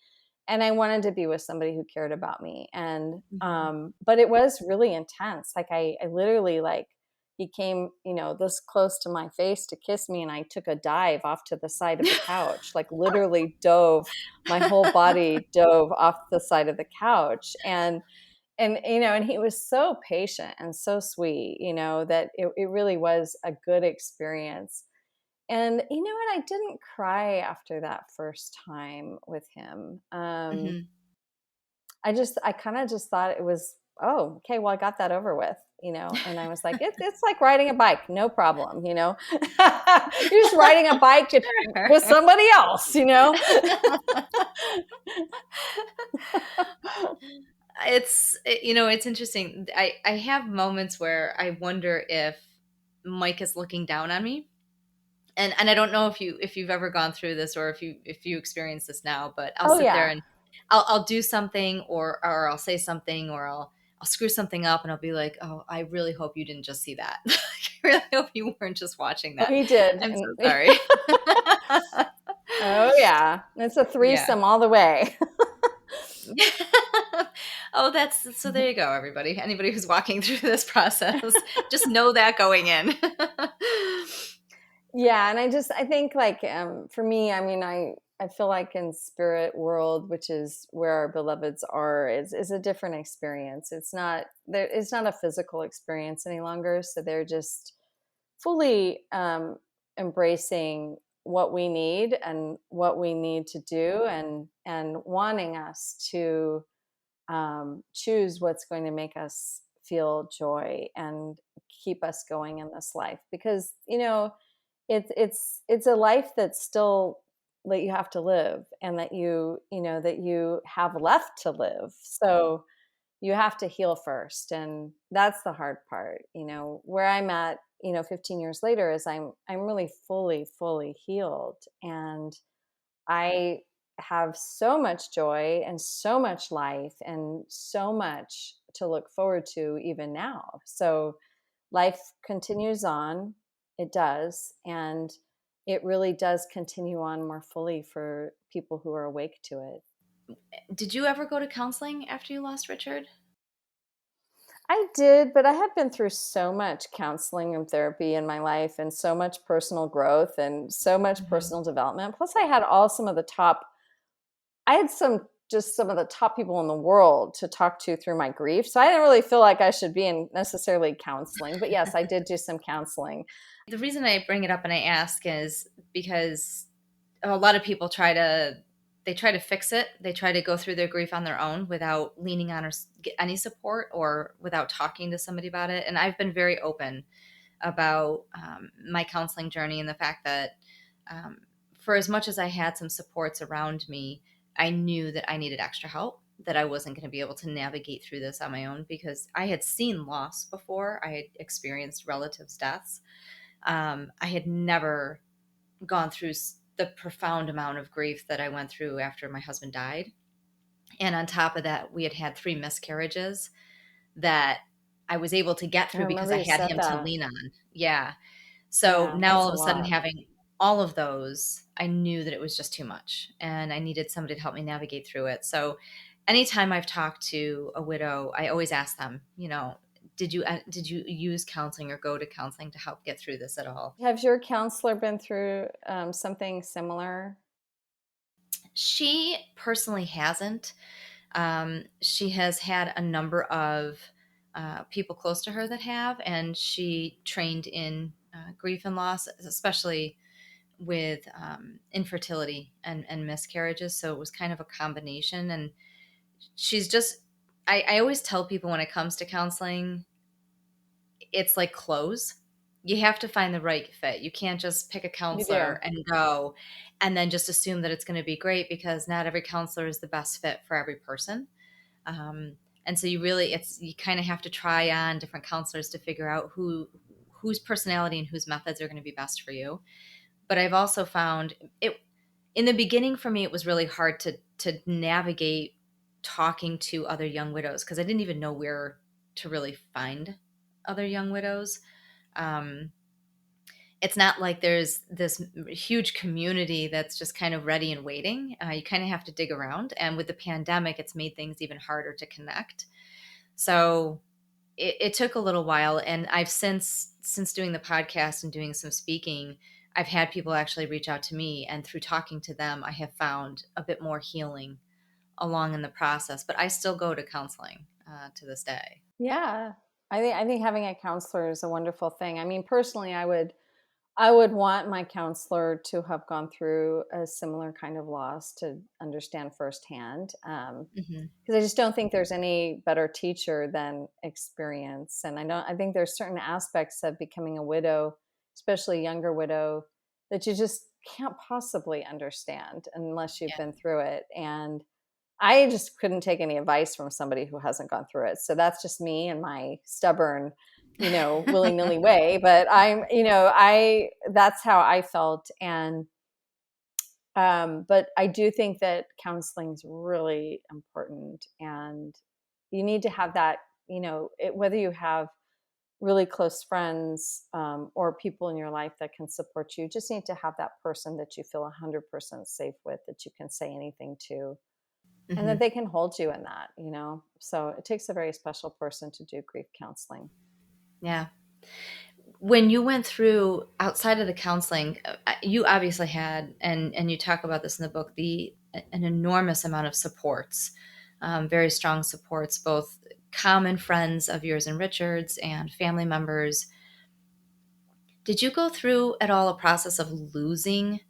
I wanted to be with somebody who cared about me. And but it was really intense. Like I literally he came, this close to my face to kiss me, and I took a dive off to the side of the couch, like literally my whole body dove off the side of the couch. And he was so patient and so sweet, that it really was a good experience. And you know what? I didn't cry after that first time with him. I kind of just thought it was, oh, okay, well, I got that over with, and I was like, it's like riding a bike, no problem, you're just riding a bike with somebody else, It's interesting. I have moments where I wonder if Mike is looking down on me. And I don't know if you've ever gone through this or if you experience this now, but I'll sit there and I'll do something or I'll say something or I'll screw something up and I'll be like, oh, I really hope you didn't just see that. I really hope you weren't just watching that. Oh, he did. I'm so sorry. Oh yeah, it's a threesome all the way. Oh, so there you go, everybody. Anybody who's walking through this process, just know that going in. Yeah, and I think for me, I mean, I feel like in spirit world, which is where our beloveds are, is a different experience. It's not a physical experience any longer. So they're just fully embracing what we need and what we need to do, and wanting us to choose what's going to make us feel joy and keep us going in this life, because it's a life that's still that you have to live, and that that you have left to live. So you have to heal first, and that's the hard part. Where I'm at 15 years later is I'm really fully healed, and I have so much joy and so much life and so much to look forward to even now. So life continues on. It does. And it really does continue on more fully for people who are awake to it. Did you ever go to counseling after you lost Richard? I did, but I had been through so much counseling and therapy in my life and so much personal growth and so much Mhm. personal development. Plus I had all some of the top I had some of the top people in the world to talk to through my grief. So I didn't really feel like I should be in necessarily counseling. But yes, I did do some counseling. The reason I bring it up and I ask is because a lot of people try to fix it. They try to go through their grief on their own without leaning on or get any support or without talking to somebody about it. And I've been very open about my counseling journey and the fact that um, for as much as I had some supports around me, I knew that I needed extra help, that I wasn't going to be able to navigate through this on my own because I had seen loss before. I had experienced relatives' deaths. I had never gone through the profound amount of grief that I went through after my husband died. And on top of that, we had had 3 miscarriages that I was able to get I through because remember I you had said him to that. lean on. Yeah. So Yeah, now that's all a of a sudden lot. having all of those, I knew that it was just too much and I needed somebody to help me navigate through it. So anytime I've talked to a widow, I always ask them, did you use counseling or go to counseling to help get through this at all? Has your counselor been through something similar? She personally hasn't. She has had a number of people close to her that have, and she trained in grief and loss, especially with infertility and miscarriages. So it was kind of a combination. And she's just, I always tell people when it comes to counseling, it's like clothes. You have to find the right fit. You can't just pick a You counselor do. and go and then just assume that it's going to be great because not every counselor is the best fit for every person. Um, and so you kind of have to try on different counselors to figure out whose personality and whose methods are going to be best for you. But I've also found it in the beginning for me, it was really hard to navigate talking to other young widows because I didn't even know where to really find other young widows. Um, it's not like there's this huge community that's just kind of ready and waiting. You kind of have to dig around. And with the pandemic, it's made things even harder to connect. So it took a little while. And I've since doing the podcast and doing some speaking, I've had people actually reach out to me. And through talking to them, I have found a bit more healing along in the process. But I still go to counseling to this day. Yeah. I think having a counselor is a wonderful thing. I mean, personally, I would want my counselor to have gone through a similar kind of loss to understand firsthand. Hmm. Because I just don't think there's any better teacher than experience. And I think there's certain aspects of becoming a widow, especially a younger widow, that you just can't possibly understand unless you've Yeah. been through it. And I just couldn't take any advice from somebody who hasn't gone through it. So that's just me and my stubborn, willy-nilly way. But that's how I felt. And but I do think that counseling is really important, and you need to have that. Whether you have really close friends or people in your life that can support you, just need to have that person that you feel 100% safe with, that you can say anything to, and that Hmm. they can hold you in that. So it takes a very special person to do grief counseling. Yeah. When you went through outside of the counseling, you obviously had, and you talk about this in the book, an enormous amount of supports, very strong supports, both common friends of yours and Richard's and family members. Did you go through at all a process of losing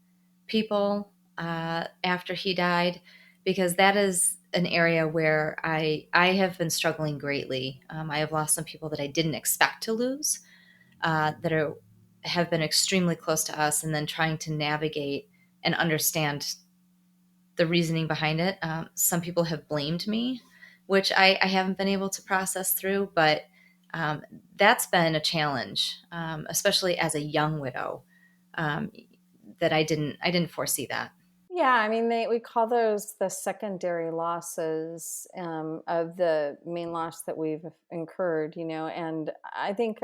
people after he died? Because that is an area where I have been struggling greatly. I have lost some people that I didn't expect to lose have been extremely close to us, and then trying to navigate and understand the reasoning behind it. Some people have blamed me, which I haven't been able to process through, but um, that's been a challenge, especially as a young widow. Um, that I didn't foresee that. Yeah, I mean, we call those the secondary losses of the main loss that we've incurred. And I think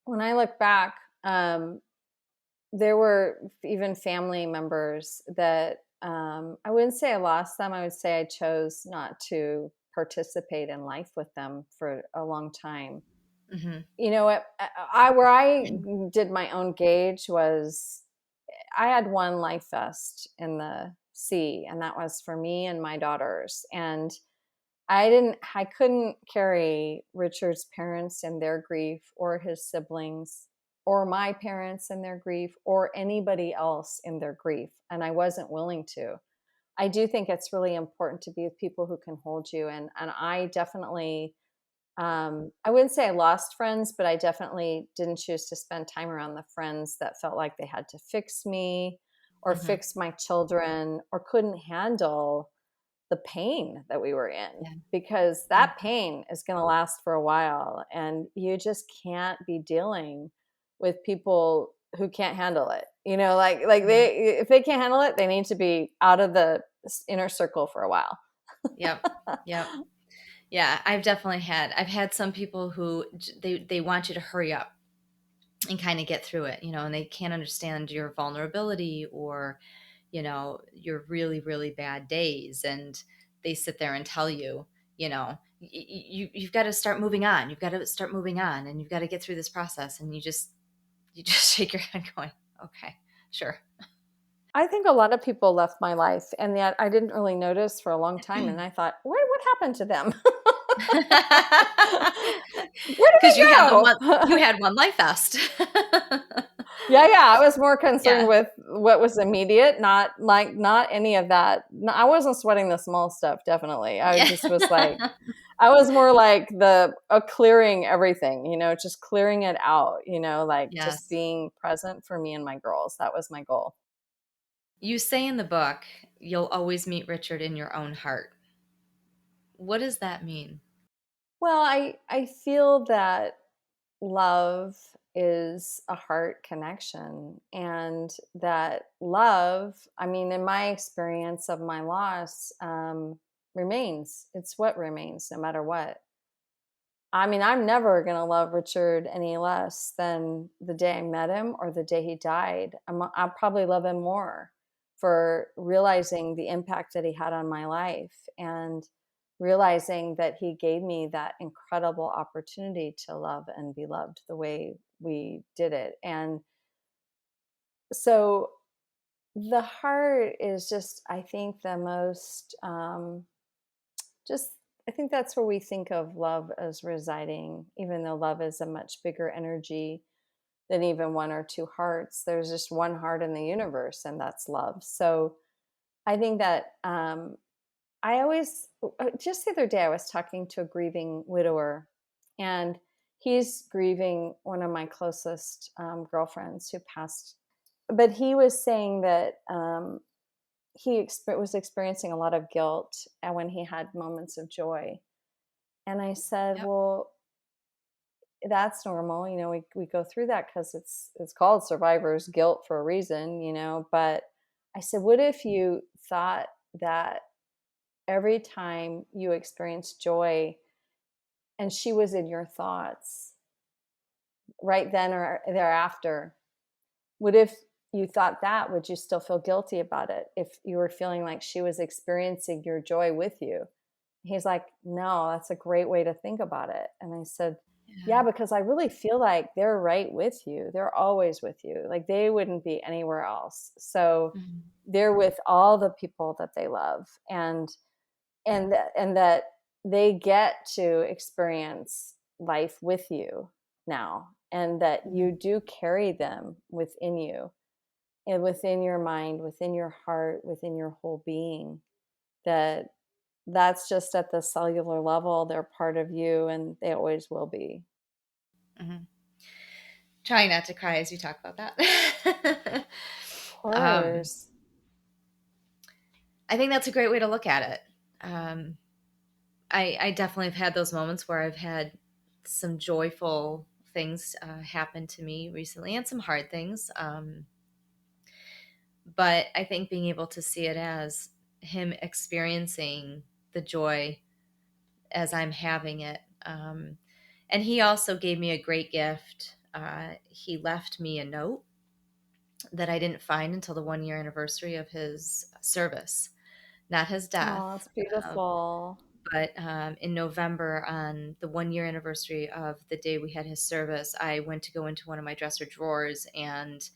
when I look back, there were even family members that I wouldn't say I lost them. I would say I chose not to participate in life with them for a long time. Mm-hmm. You know what, where I did my own gauge was I had one life vest in the sea, and that was for me and my daughters. And I couldn't carry Richard's parents and their grief, or his siblings, or my parents and their grief, or anybody else in their grief. And I wasn't willing to. I do think it's really important to be with people who can hold you. And I definitely, I wouldn't say I lost friends, but I definitely didn't choose to spend time around the friends that felt like they had to fix me or Mm-hmm. fix my children, or couldn't handle the pain that we were in, Yeah. because that pain is going to last for a while, and you just can't be dealing with people who can't handle it. Like if they can't handle it, they need to be out of the inner circle for a while. Yep. Yep. Yeah, I've had some people who they want you to hurry up and kind of get through it, and they can't understand your vulnerability or, your really, really bad days. And they sit there and tell you, you've got to start moving on. You've got to start moving on, and you've got to get through this process. And you just shake your head going, okay, sure. I think a lot of people left my life, and yet I didn't really notice for a long time. And I thought, what happened to them? Where did they go? You had one life vest. Yeah. I was more concerned Yeah. with what was immediate, not any of that. No, I wasn't sweating the small stuff. Definitely, I just was like, I was more like clearing everything, just clearing it out, just Yes. being present for me and my girls. That was my goal. You say in the book, you'll always meet Richard in your own heart. What does that mean? Well, I feel that love is a heart connection, and that love, I mean, in my experience of my loss, remains. It's what remains no matter what. I mean, I'm never going to love Richard any less than the day I met him or the day he died. I'll probably love him more for realizing the impact that he had on my life, and realizing that he gave me that incredible opportunity to love and be loved the way we did it. And so the heart is just, I think, the most, just, I think that's where we think of love as residing, even though love is a much bigger energy than even one or two hearts. There's just one heart in the universe, and that's love. So I think that I always, just the other day, I was talking to a grieving widower, and he's grieving one of my closest girlfriends who passed. But he was saying that he was experiencing a lot of guilt and when he had moments of joy. And I said, Yep. well, that's normal. We go through that because it's called survivor's guilt for a reason, but I said, what if you thought that every time you experienced joy and she was in your thoughts right then or thereafter, what if you thought that, would you still feel guilty about it if you were feeling like she was experiencing your joy with you? He's like, no, that's a great way to think about it. And I said, yeah, because I really feel like they're right with you. They're always with you. Like they wouldn't be anywhere else. So they're with all the people that they love, and that they get to experience life with you now, and that you do carry them within you, and within your mind, within your heart, within your whole being. That's just at the cellular level. They're part of you, and they always will be. Mm-hmm. Trying not to cry as you talk about that. Of course. I think that's a great way to look at it. I definitely have had those moments where I've had some joyful things happen to me recently, and some hard things. But I think being able to see it as him experiencing the joy as I'm having it. And he also gave me a great gift. He left me a note that I didn't find until the 1 year anniversary of his service. Not his death. Oh, that's beautiful. But in November, on the 1 year anniversary of the day we had his service, I went to go into one of my dresser drawers, and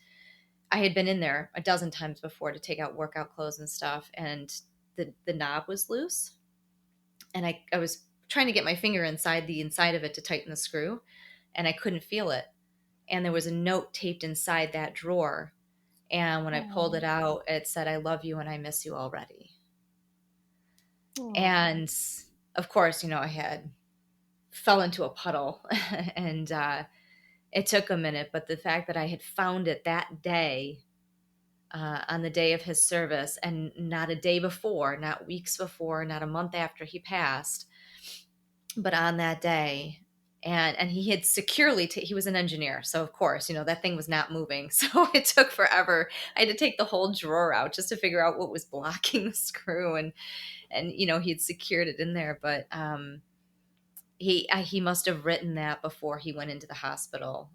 I had been in there a dozen times before to take out workout clothes and stuff, and the knob was loose, and I was trying to get my finger inside of it to tighten the screw, and I couldn't feel it. And there was a note taped inside that drawer, and when I pulled it out, it said, "I love you and I miss you already." And of course, I had fell into a puddle and it took a minute, but the fact that I had found it that day, on the day of his service, and not a day before, not weeks before, not a month after he passed, but on that day. And he had securely, he was an engineer. So of course, that thing was not moving. So it took forever. I had to take the whole drawer out just to figure out what was blocking the screw. And he had secured it in there, but he must have written that before he went into the hospital.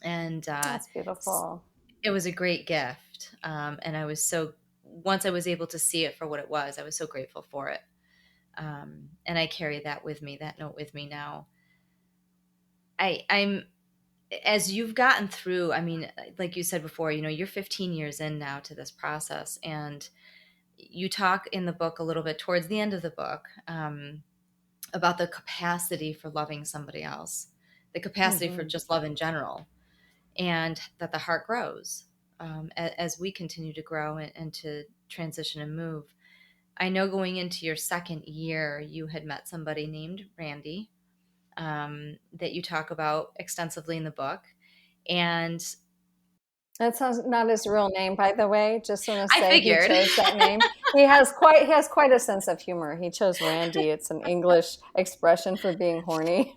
That's beautiful. It was a great gift. And I was once I was able to see it for what it was, I was so grateful for it. And I carry that note with me now. I'm, as you've gotten through, like you said before, you're 15 years in now to this process, and you talk in the book a little bit towards the end of the book, about the capacity for loving somebody else, the capacity for just love in general, and that the heart grows as we continue to grow and to transition and move. I know going into your second year, you had met somebody named Randy, that you talk about extensively in the book. And that sounds not his real name, by the way. Just want to I say figured. he chose that name. He has quite a sense of humor. He chose Randy. It's an English expression for being horny.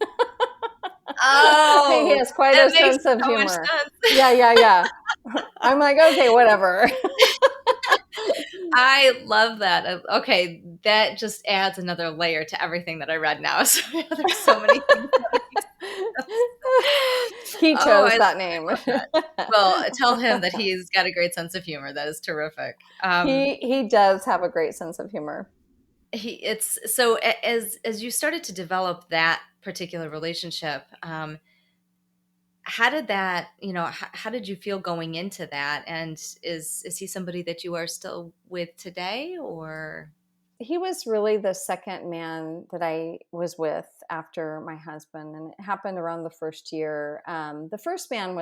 Oh, he has quite a sense of humor. Yeah. I'm like, okay, whatever. I love that. Okay, that just adds another layer to everything that I read now. So there's so many things. He chose that name. That. Well, tell him that he's got a great sense of humor. That is terrific. He does have a great sense of humor. It's so as you started to develop that particular relationship, how did that, how did you feel going into that? And is he somebody that you are still with today, or? He was really the second man that I was with after my husband, and it happened around the first year. The first man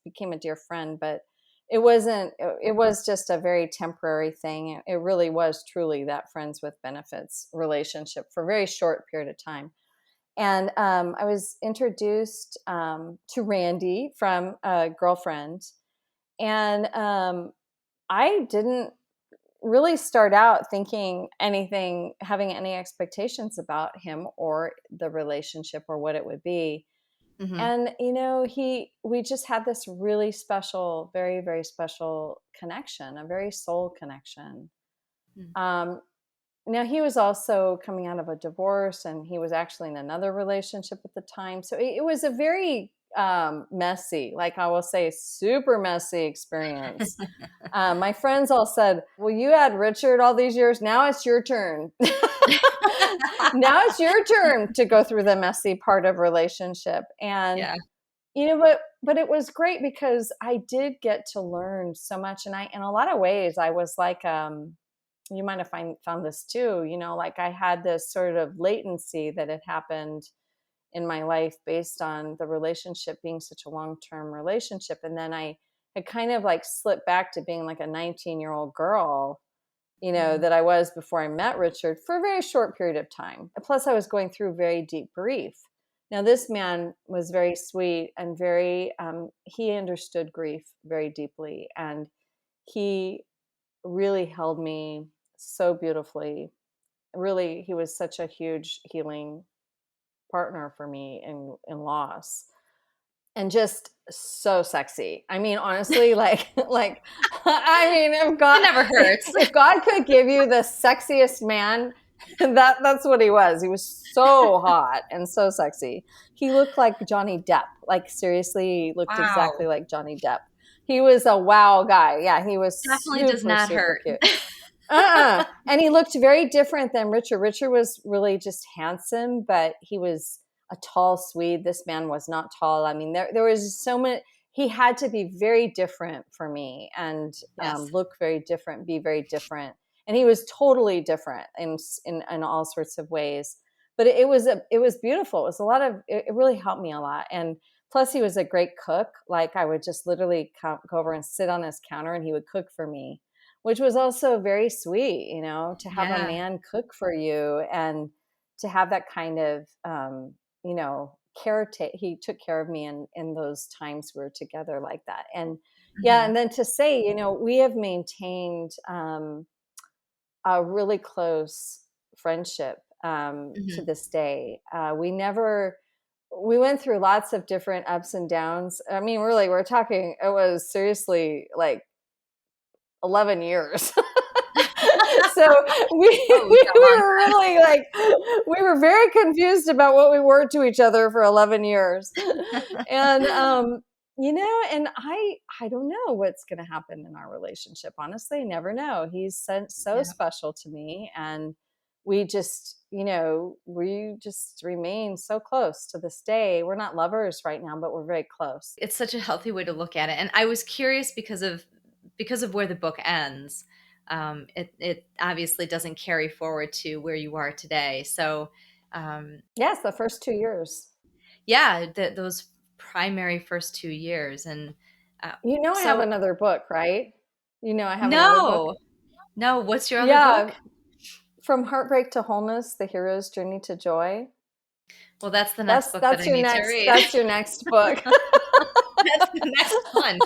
became a dear friend, but it wasn't. It was just a very temporary thing. It really was truly that friends with benefits relationship for a very short period of time. And I was introduced to Randy from a girlfriend, and I didn't really start out having any expectations about him or the relationship or what it would be. Mm-hmm. And we just had this really special, very, very special connection, a very soul connection. Mm-hmm. Now, he was also coming out of a divorce, and he was actually in another relationship at the time. So it was a very messy, like I will say, super messy experience. My friends all said, well, you had Richard all these years. Now it's your turn. Now it's your turn to go through the messy part of relationship. And, but it was great because I did get to learn so much. And in a lot of ways, I was like, you might have found this too, like I had this sort of latency that had happened in my life based on the relationship being such a long-term relationship. And then I had kind of like slipped back to being like a 19-year-old girl, that I was before I met Richard for a very short period of time. Plus I was going through very deep grief. Now this man was very sweet and very, he understood grief very deeply. And he really held me so beautifully. Really, he was such a huge healing partner for me in loss, and just so sexy. I mean, honestly, if God, it never hurts. If God could give you the sexiest man, that's what he was. He was so hot and so sexy. He looked like Johnny Depp. Like seriously, he looked exactly like Johnny Depp. He was a wow guy. Yeah, he was definitely does not hurt. Cute. And he looked very different than Richard. Richard was really just handsome, but he was a tall Swede. This man was not tall. I mean, there was so many. He had to be very different for me, and Yes. look very different, be very different. And he was totally different in all sorts of ways. But it was beautiful. It was a lot of. It really helped me a lot. And plus, he was a great cook. Like I would just literally go over and sit on his counter, and he would cook for me, which was also very sweet, to have a Yeah. man cook for you and to have that kind of, he took care of me in those times we were together like that. And yeah. And then to say, we have maintained a really close friendship to this day. We went through lots of different ups and downs. I mean, really, we're talking, it was seriously like 11 years. So we were really like, we were very confused about what we were to each other for 11 years. And, and I don't know what's going to happen in our relationship. Honestly, I never know. He's so special to me. And we just, remain so close to this day. We're not lovers right now, but we're very close. It's such a healthy way to look at it. And I was curious because of where the book ends. It obviously doesn't carry forward to where you are today. So, yes, the first 2 years. Yeah, those primary first 2 years. And I have another book, right? I have another book. No, what's your other book? From Heartbreak to Wholeness, The Hero's Journey to Joy. Well, that's the next book that I need to read. That's your next book. That's the next one.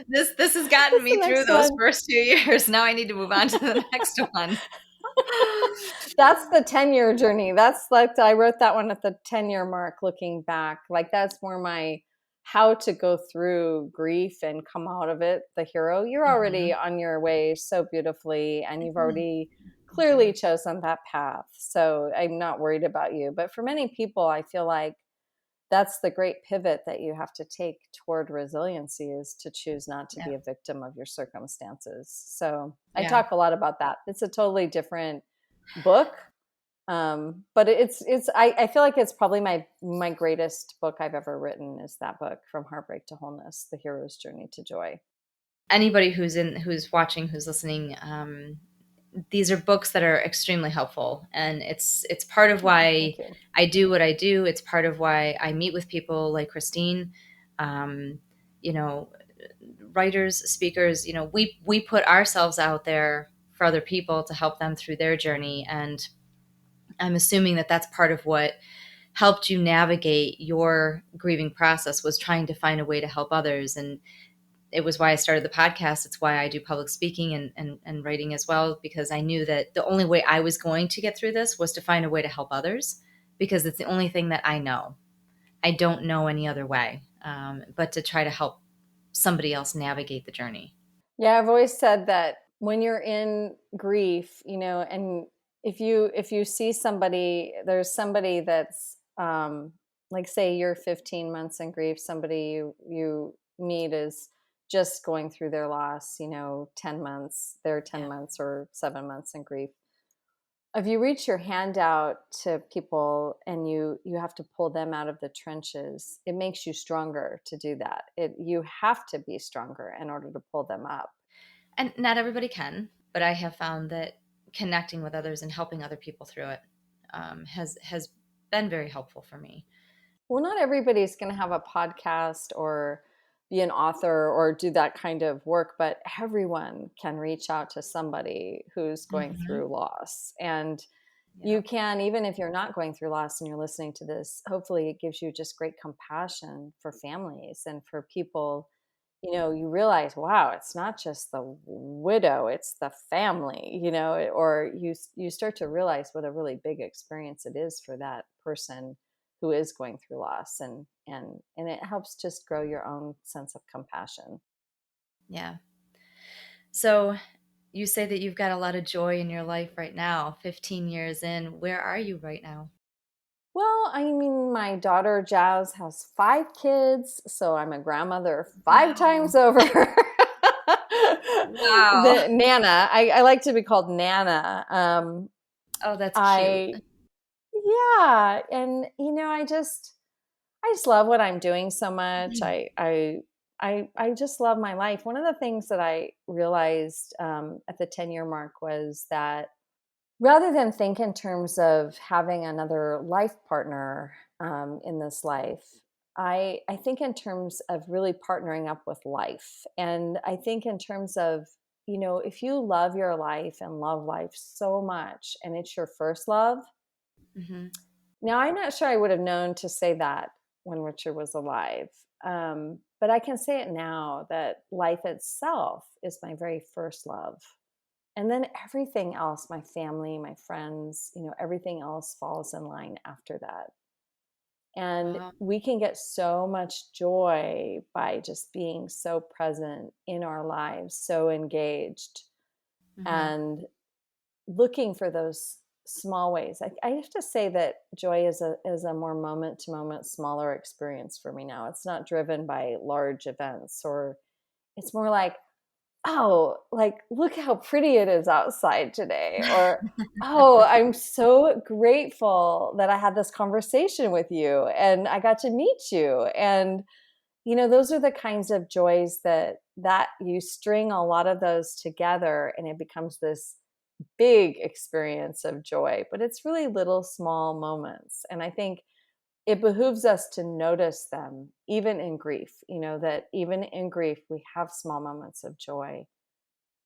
This has gotten me through those first 2 years. Now I need to move on to the next one. That's the 10-year journey. That's like, I wrote that one at the 10-year mark, looking back. Like that's more my how to go through grief and come out of it. The hero, you're already on your way so beautifully, and you've already clearly chosen that path. So I'm not worried about you. But for many people, I feel like that's the great pivot that you have to take toward resiliency, is to choose not to be a victim of your circumstances. So I talk a lot about that. It's a totally different book. But I feel like it's probably my greatest book I've ever written is that book, From Heartbreak to Wholeness, The Hero's Journey to Joy. Anybody who's watching, who's listening, these are books that are extremely helpful, and it's part of why I do what I do. It's part of why I meet with people like Kristine, writers, speakers. We put ourselves out there for other people to help them through their journey, and I'm assuming that that's part of what helped you navigate your grieving process, was trying to find a way to help others. And it was why I started the podcast. It's why I do public speaking and writing as well, because I knew that the only way I was going to get through this was to find a way to help others, because it's the only thing that I know. I don't know any other way, but to try to help somebody else navigate the journey. Yeah, I've always said that when you're in grief, and if you see somebody, there's somebody that's like, say you're 15 months in grief, somebody you meet is just going through their loss, 10 months, they're 10 months or 7 months in grief. If you reach your hand out to people and you have to pull them out of the trenches, it makes you stronger to do that. You have to be stronger in order to pull them up. And not everybody can, but I have found that connecting with others and helping other people through it has been very helpful for me. Well, not everybody's going to have a podcast or be an author or do that kind of work, but everyone can reach out to somebody who's going through loss. And you can, even if you're not going through loss and you're listening to this, hopefully it gives you just great compassion for families and for people. You realize, wow, it's not just the widow, it's the family, or you start to realize what a really big experience it is for that person who is going through loss, and it helps just grow your own sense of compassion. Yeah. So you say that you've got a lot of joy in your life right now, 15 years in. Where are you right now? Well, I mean, my daughter Jazz has 5 kids, so I'm a grandmother 5 times over. Wow. The Nana. I like to be called Nana. Oh, that's cute. Yeah. And, I just love what I'm doing so much. I just love my life. One of the things that I realized at the 10-year mark was that rather than think in terms of having another life partner in this life, I think in terms of really partnering up with life. And I think in terms of, if you love your life and love life so much and it's your first love. Mm-hmm. Now, I'm not sure I would have known to say that when Richard was alive. But I can say it now that life itself is my very first love. And then everything else, my family, my friends, everything else falls in line after that. And Wow. we can get so much joy by just being so present in our lives, so engaged, Mm-hmm. and looking for those small ways. I have to say that joy is a more moment to moment, smaller experience for me now. It's not driven by large events, or it's more like, oh, like, look how pretty it is outside today. Or, oh, I'm so grateful that I had this conversation with you and I got to meet you. And, those are the kinds of joys that you string a lot of those together and it becomes this big experience of joy. But it's really little small moments. And I think it behooves us to notice them, even in grief, that even in grief, we have small moments of joy.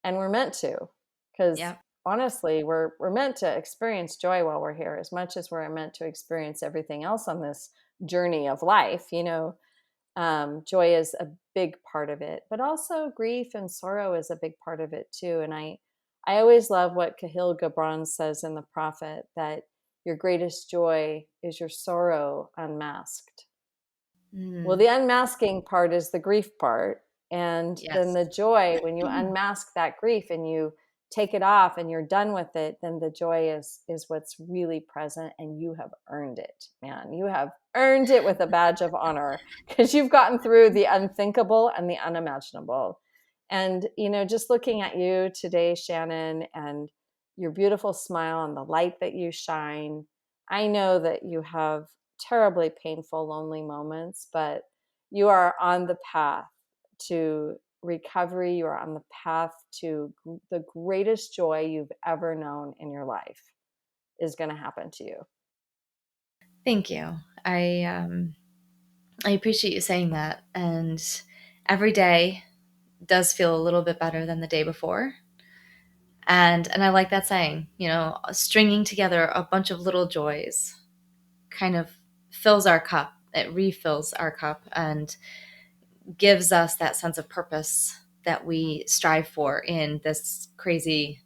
And we're meant to, because Yeah. honestly, we're meant to experience joy while we're here as much as we're meant to experience everything else on this journey of life. Joy is a big part of it, but also grief and sorrow is a big part of it too. And I always love what Kahlil Gibran says in The Prophet, that your greatest joy is your sorrow unmasked. Well, the unmasking part is the grief part. And then Yes. the joy, when you unmask that grief and you take it off and you're done with it, then the joy is what's really present, and you have earned it, man. You have earned it with a badge of honor, because you've gotten through the unthinkable and the unimaginable. And, just looking at you today, Shannon, and your beautiful smile and the light that you shine, I know that you have terribly painful, lonely moments, but you are on the path to recovery. You are on the path to the greatest joy you've ever known in your life is going to happen to you. Thank you. I appreciate you saying that. And every day does feel a little bit better than the day before. And I like that saying, stringing together a bunch of little joys kind of fills our cup. It refills our cup and gives us that sense of purpose that we strive for in this crazy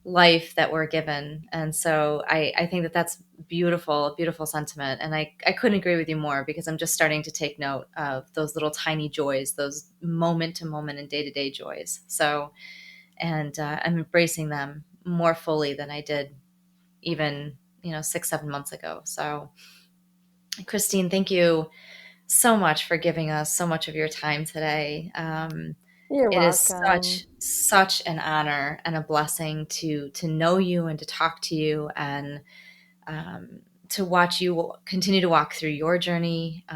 life that we're given. And so I think that that's beautiful, beautiful sentiment. And I couldn't agree with you more, because I'm just starting to take note of those little tiny joys, those moment to moment and day-to-day joys. So, and I'm embracing them more fully than I did even, 6-7 months ago. So Kristine, thank you so much for giving us so much of your time today. You're It is welcome. such an honor and a blessing to know you and to talk to you, and to watch you continue to walk through your journey.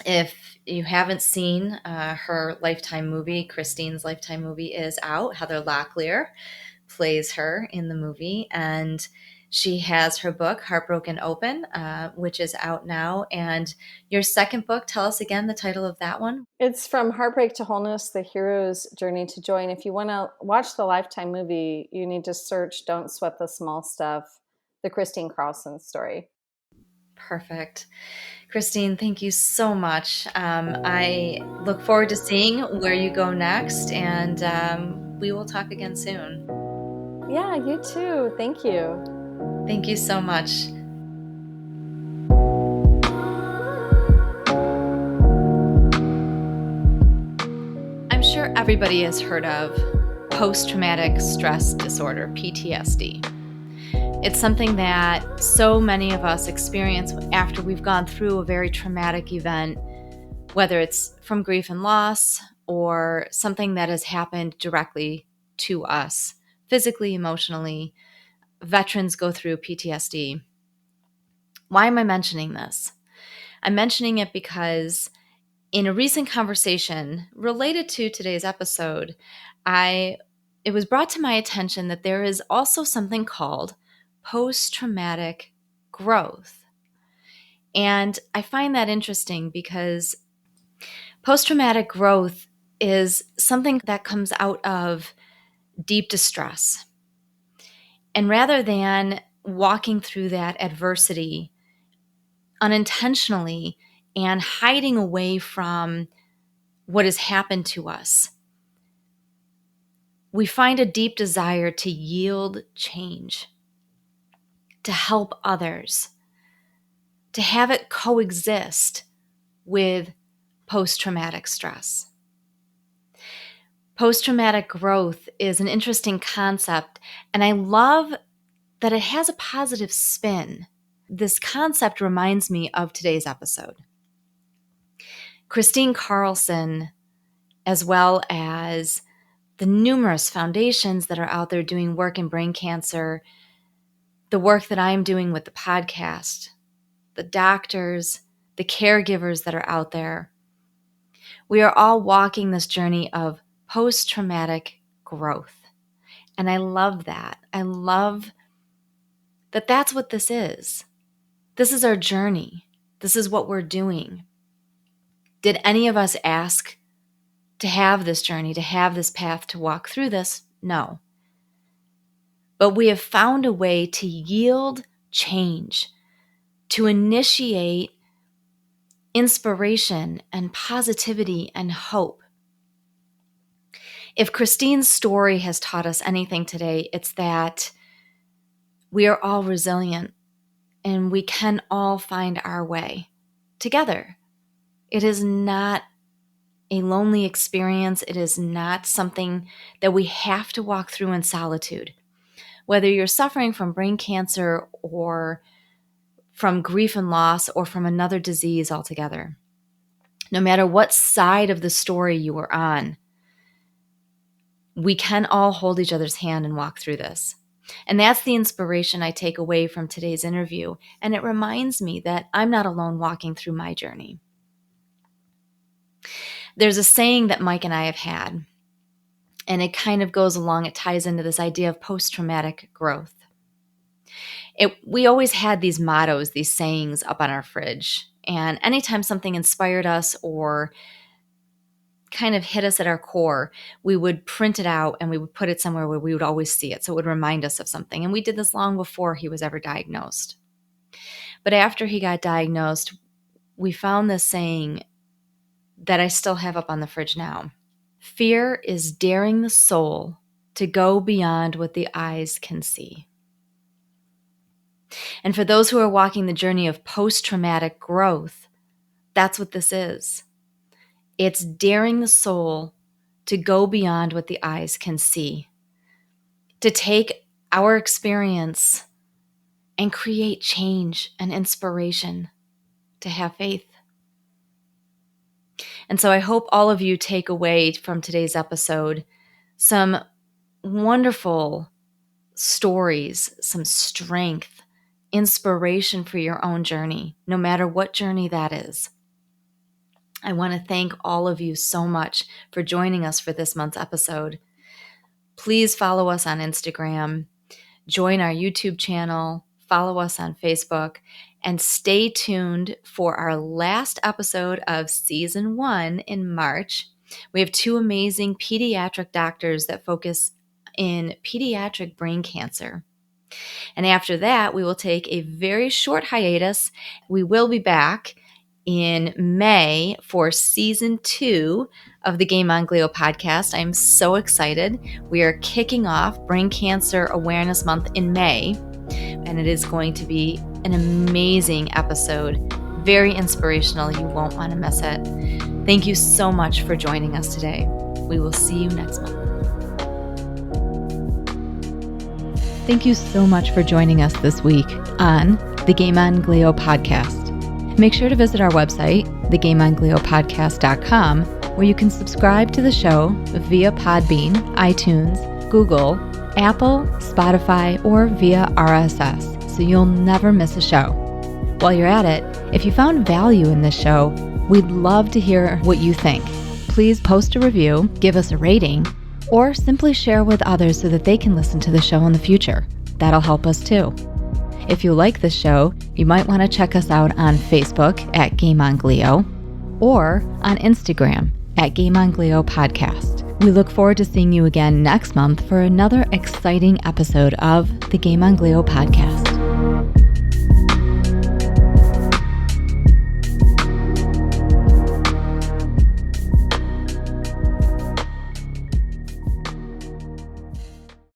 If you haven't seen her Lifetime movie, Kristine's Lifetime movie is out. Heather Locklear plays her in the movie, and she has her book, Heartbroken Open, which is out now. And your second book, tell us again the title of that one. It's From Heartbreak to Wholeness, The Hero's Journey to Joy. And if you want to watch the Lifetime movie, you need to search Don't Sweat the Small Stuff, the Kristine Carlson story. Perfect. Kristine, thank you so much. I look forward to seeing where you go next, and we will talk again soon. Yeah, you too. Thank you. Thank you so much. I'm sure everybody has heard of post-traumatic stress disorder, PTSD. It's something that so many of us experience after we've gone through a very traumatic event, whether it's from grief and loss, or something that has happened directly to us, physically, emotionally. Veterans go through PTSD. Why am I mentioning this? I'm mentioning it because in a recent conversation related to today's episode, it was brought to my attention that there is also something called post-traumatic growth. And I find that interesting because post-traumatic growth is something that comes out of deep distress. And rather than walking through that adversity unintentionally and hiding away from what has happened to us, we find a deep desire to yield change, to help others, to have it coexist with post-traumatic stress. Post-traumatic growth is an interesting concept, and I love that it has a positive spin. This concept reminds me of today's episode. Kristine Carlson, as well as the numerous foundations that are out there doing work in brain cancer, the work that I'm doing with the podcast, the doctors, the caregivers that are out there, we are all walking this journey of post-traumatic growth. And I love that. I love that that's what this is. This is our journey. This is what we're doing. Did any of us ask to have this journey, to have this path, to walk through this? No. But we have found a way to yield change, to initiate inspiration and positivity and hope. If Kristine's story has taught us anything today, it's that we are all resilient and we can all find our way together. It is not a lonely experience. It is not something that we have to walk through in solitude. Whether you're suffering from brain cancer or from grief and loss or from another disease altogether, no matter what side of the story you are on, we can all hold each other's hand and walk through this. And that's the inspiration I take away from today's interview. And it reminds me that I'm not alone walking through my journey. There's a saying that Mike and I have had, and it kind of goes along, it ties into this idea of post-traumatic growth. We always had these mottos, these sayings up on our fridge. And anytime something inspired us or kind of hit us at our core, we would print it out and we would put it somewhere where we would always see it. So it would remind us of something. And we did this long before he was ever diagnosed. But after he got diagnosed, we found this saying that I still have up on the fridge now. Fear is daring the soul to go beyond what the eyes can see. And for those who are walking the journey of post-traumatic growth, that's what this is. It's daring the soul to go beyond what the eyes can see, to take our experience and create change and inspiration, to have faith. And so I hope all of you take away from today's episode some wonderful stories, some strength, inspiration for your own journey, no matter what journey that is. I want to thank all of you so much for joining us for this month's episode. Please follow us on Instagram, join our YouTube channel, follow us on Facebook, and stay tuned for our last episode of Season 1 in March. We have 2 amazing pediatric doctors that focus in pediatric brain cancer. And after that, we will take a very short hiatus. We will be back in May for Season 2 of the Game On Glio podcast. I'm so excited. We are kicking off Brain Cancer Awareness Month in May, and it is going to be an amazing episode. Very inspirational. You won't want to miss it. Thank you so much for joining us today. We will see you next month. Thank you so much for joining us this week on the Game On Glio podcast. Make sure to visit our website, thegameongliopodcast.com, where you can subscribe to the show via Podbean, iTunes, Google, Apple, Spotify, or via RSS, so you'll never miss a show. While you're at it, if you found value in this show, we'd love to hear what you think. Please post a review, give us a rating, or simply share with others so that they can listen to the show in the future. That'll help us too. If you like this show, you might want to check us out on Facebook at Game On Glio or on Instagram at Game On Glio Podcast. We look forward to seeing you again next month for another exciting episode of the Game On Glio Podcast.